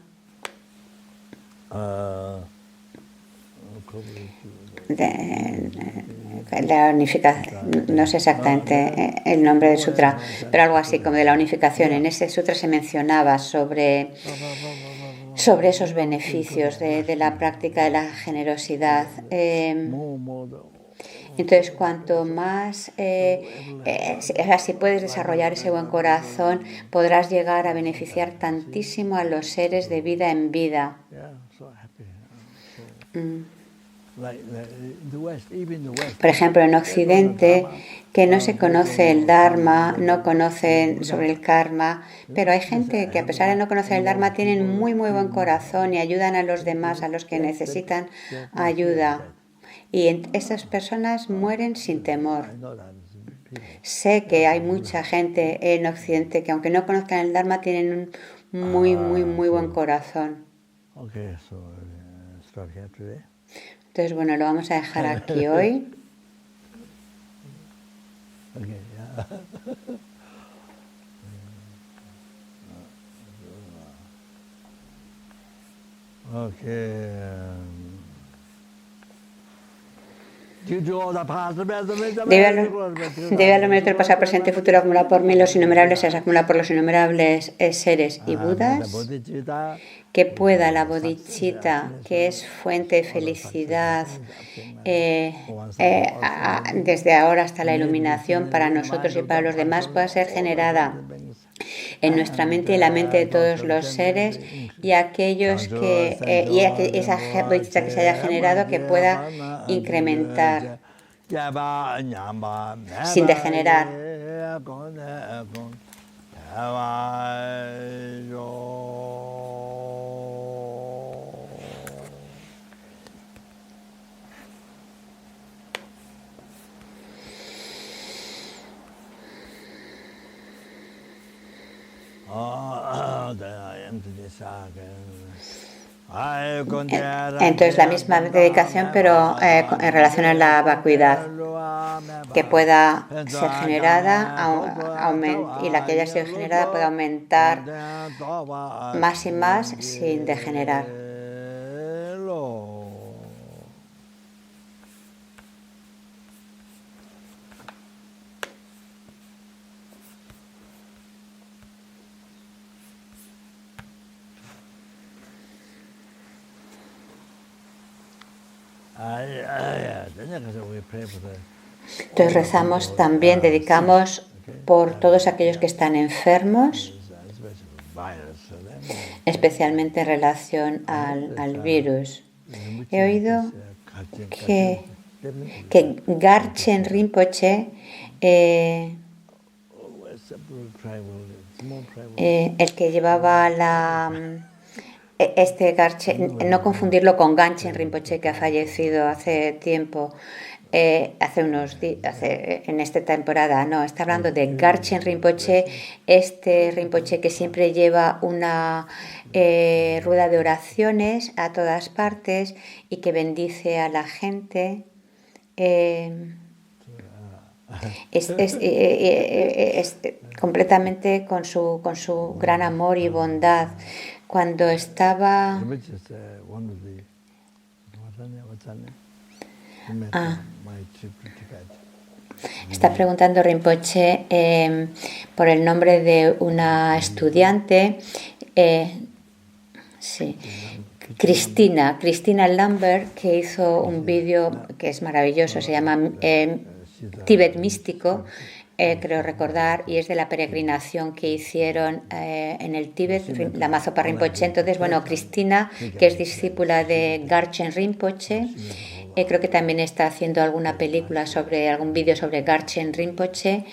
[SPEAKER 1] La unificación, no sé exactamente el nombre del sutra, pero algo así como de la unificación. En ese sutra se mencionaba sobre esos beneficios de la práctica de la generosidad. Entonces, cuanto más, si puedes desarrollar ese buen corazón, podrás llegar a beneficiar tantísimo a los seres de vida en vida. Por ejemplo, en Occidente, que no se conoce el Dharma, no conocen sobre el karma, pero hay gente que a pesar de no conocer el Dharma tienen muy, muy buen corazón y ayudan a los demás, a los que necesitan ayuda. Y esas personas mueren sin temor. Sé que hay mucha gente en Occidente que aunque no conozcan el Dharma tienen un muy, muy, muy buen corazón. Entonces, bueno, lo vamos a dejar aquí hoy. Debe a lo menos del pasado, presente y futuro acumulado por mí, los innumerables seres acumulado por los innumerables seres y Budas, que pueda la bodhicitta, que es fuente de felicidad, desde ahora hasta la iluminación para nosotros y para los demás, pueda ser generada en nuestra mente y en la mente de todos los seres, y aquellos esa bodhicitta que se haya generado que pueda incrementar sin degenerar. Entonces la misma dedicación, pero en relación a la vacuidad, que pueda ser generada y la que haya sido generada pueda aumentar más y más sin degenerar. Entonces rezamos también, dedicamos por todos aquellos que están enfermos, especialmente en relación al virus. He oído que Garchen Rinpoche, el que llevaba Garchen, no confundirlo con Ganchen Rinpoche, que ha fallecido hace tiempo, en esta temporada, no, está hablando de Garchen Rinpoche, Rinpoche que siempre lleva una rueda de oraciones a todas partes y que bendice a la gente. Completamente con su gran amor y bondad. Cuando estaba está preguntando Rinpoche por el nombre de una estudiante, Cristina Lambert, que hizo un vídeo que es maravilloso, se llama Tíbet Místico, creo recordar, y es de la peregrinación que hicieron en el Tíbet, la Mazopa Rinpoche. Entonces, bueno, Cristina, que es discípula de Garchen Rinpoche, creo que también está haciendo alguna película algún vídeo sobre Garchen Rinpoche.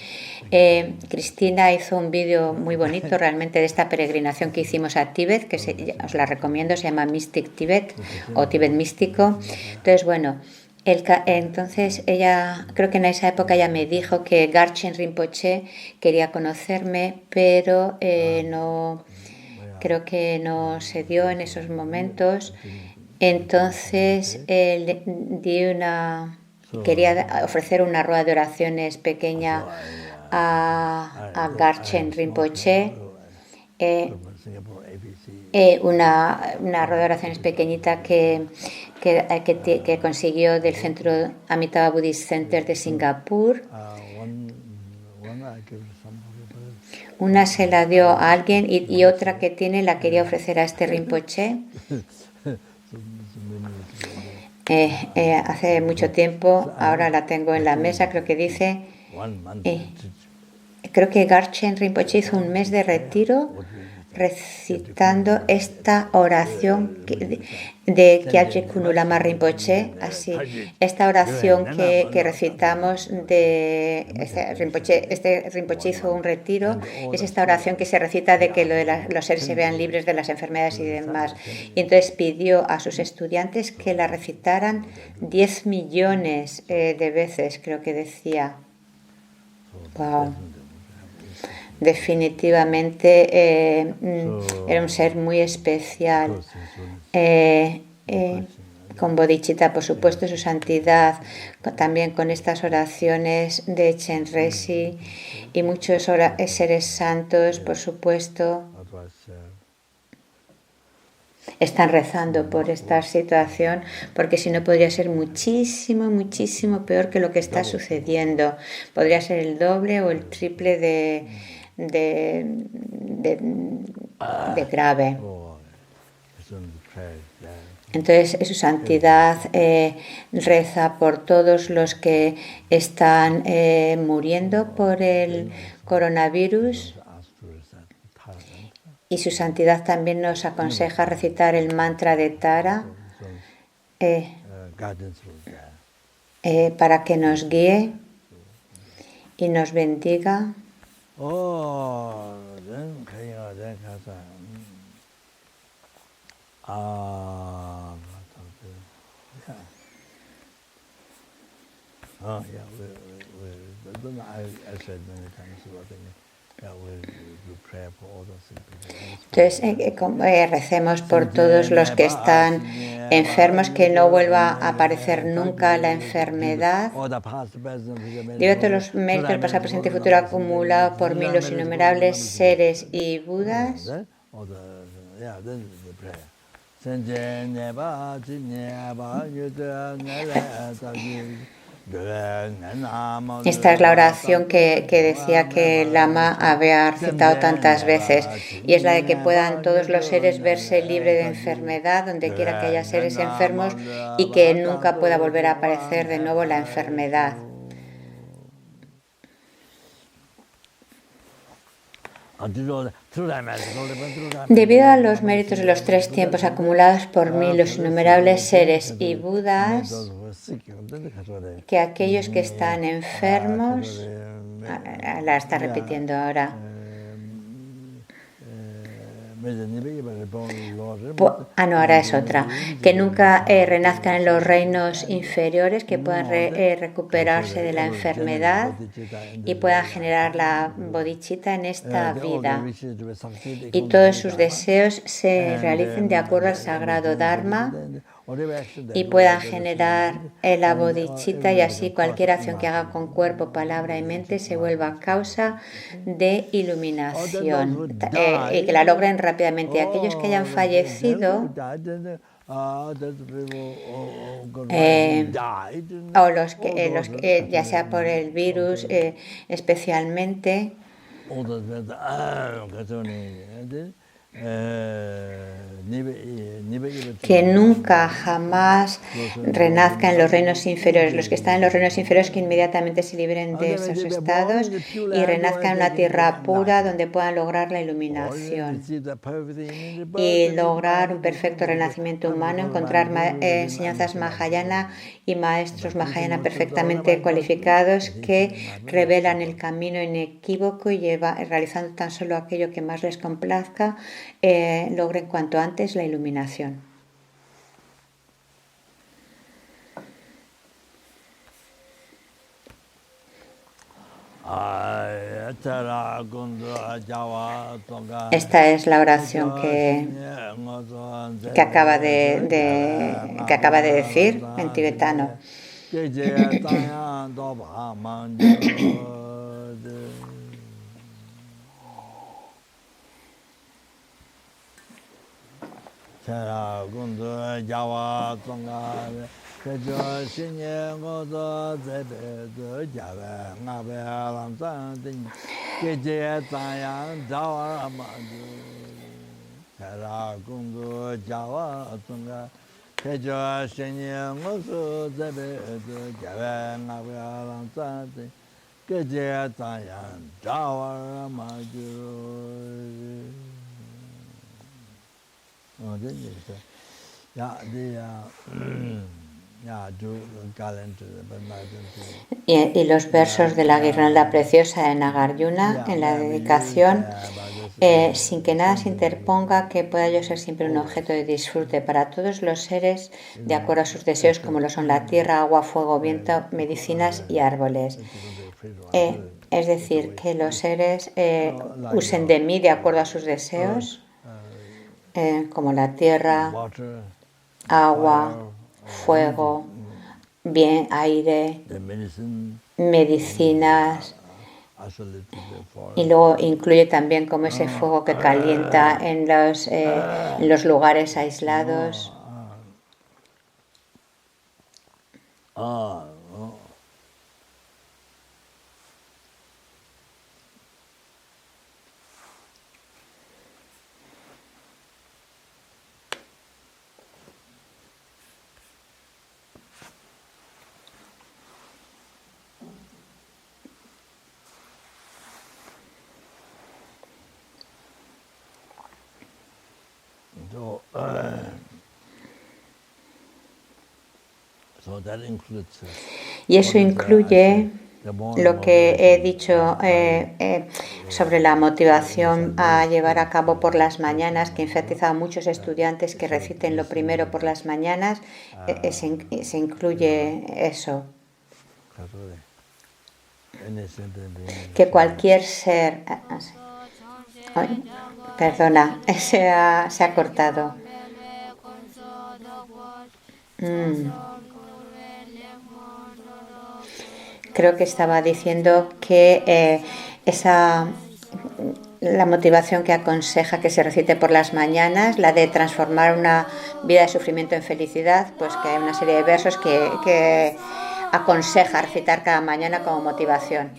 [SPEAKER 1] Cristina hizo un vídeo muy bonito realmente de esta peregrinación que hicimos a Tíbet, que os la recomiendo, se llama Mystic Tibet o Tíbet Místico. Entonces, bueno, entonces ella, creo que en esa época ella me dijo que Garchen Rinpoche quería conocerme, pero creo que no se dio en esos momentos. Entonces quería ofrecer una rueda de oraciones pequeña a Garchen Rinpoche, una rueda de oraciones pequeñita que consiguió del Centro Amitabha Buddhist Center de Singapur. Una se la dio a alguien y otra que tiene la quería ofrecer a este Rinpoche. Hace mucho tiempo, ahora la tengo en la mesa, creo que dice, creo que Garchen Rinpoche hizo un mes de retiro recitando esta oración de Kyabje Kunulama Rinpoche, así, esta oración que recitamos de este Rinpoche hizo un retiro, es esta oración que se recita de que los seres se vean libres de las enfermedades y demás. Y entonces pidió a sus estudiantes que la recitaran 10 millones de veces, creo que decía. Wow. Definitivamente era un ser muy especial, con bodhicitta, por supuesto, su santidad, también con estas oraciones de Chenrezig y muchos seres santos, por supuesto, están rezando por esta situación, porque si no podría ser muchísimo, muchísimo peor que lo que está sucediendo. Podría ser el doble o el triple de grave. Entonces su santidad reza por todos los que están muriendo por el coronavirus, y su santidad también nos aconseja recitar el mantra de Tara para que nos guíe y nos bendiga. Entonces recemos por todos los que están enfermos, que no vuelva a aparecer nunca la enfermedad. Digo todos los méritos del pasado, presente y futuro acumulados por mí los innumerables seres y Budas. Esta es la oración que decía que el Lama había recitado tantas veces, y es la de que puedan todos los seres verse libres de enfermedad, donde quiera que haya seres enfermos, y que nunca pueda volver a aparecer de nuevo la enfermedad. Debido a los méritos de los 3 tiempos acumulados por mí los innumerables seres y Budas, que aquellos que están enfermos, la está repitiendo ahora, ahora es otra, que nunca renazcan en los reinos inferiores, que puedan recuperarse de la enfermedad y puedan generar la bodhicitta en esta vida, y todos sus deseos se realicen de acuerdo al sagrado Dharma y puedan generar la bodhicitta, y así cualquier acción que haga con cuerpo, palabra y mente se vuelva causa de iluminación, y que la logren rápidamente. Y aquellos que hayan fallecido o los que ya sea por el virus especialmente, que nunca jamás renazca en los reinos inferiores. Los que están en los reinos inferiores que inmediatamente se liberen de esos estados y renazcan en una tierra pura donde puedan lograr la iluminación y lograr un perfecto renacimiento humano, encontrar enseñanzas Mahayana y maestros Mahayana perfectamente cualificados que revelan el camino inequívoco y realizando tan solo aquello que más les complazca, logren cuanto antes la iluminación. Esta es la oración que acaba de decir en tibetano. Y los versos de la guirnalda preciosa de Nagarjuna en la dedicación, sin que nada se interponga, que pueda yo ser siempre un objeto de disfrute para todos los seres de acuerdo a sus deseos, como lo son la tierra, agua, fuego, viento, medicinas y árboles. Es decir, que los seres usen de mí de acuerdo a sus deseos, como la tierra, agua, fuego, bien, aire, medicinas, y luego incluye también como ese fuego que calienta en los lugares aislados. Y eso incluye lo que he dicho sobre la motivación a llevar a cabo por las mañanas, que he enfatizado a muchos estudiantes que reciten lo primero por las mañanas. Se incluye eso. Que cualquier ser... Perdona, se ha cortado. Creo que estaba diciendo que la motivación que aconseja que se recite por las mañanas, la de transformar una vida de sufrimiento en felicidad, pues que hay una serie de versos que aconseja recitar cada mañana como motivación.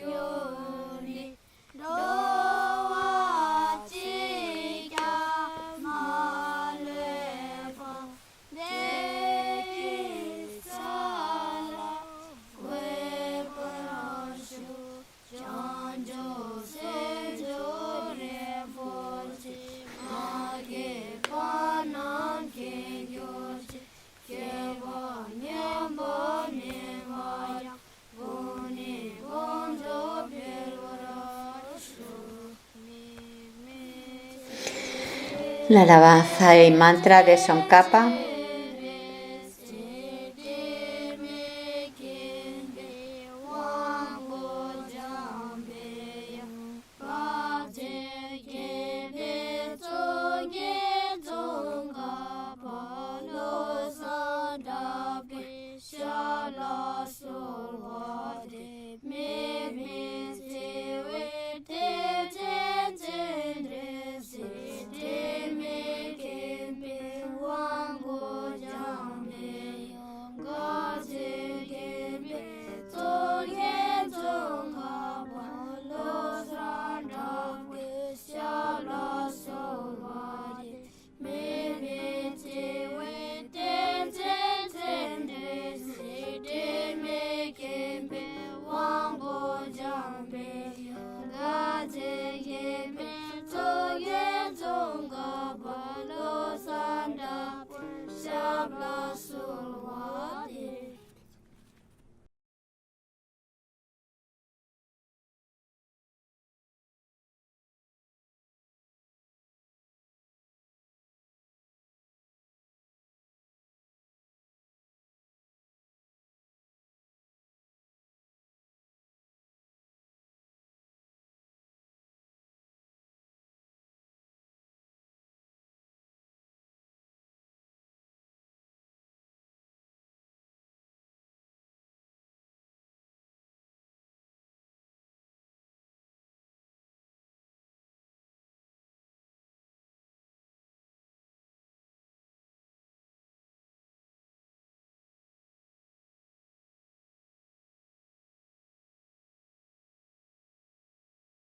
[SPEAKER 1] La alabanza y mantra de Tsongkhapa.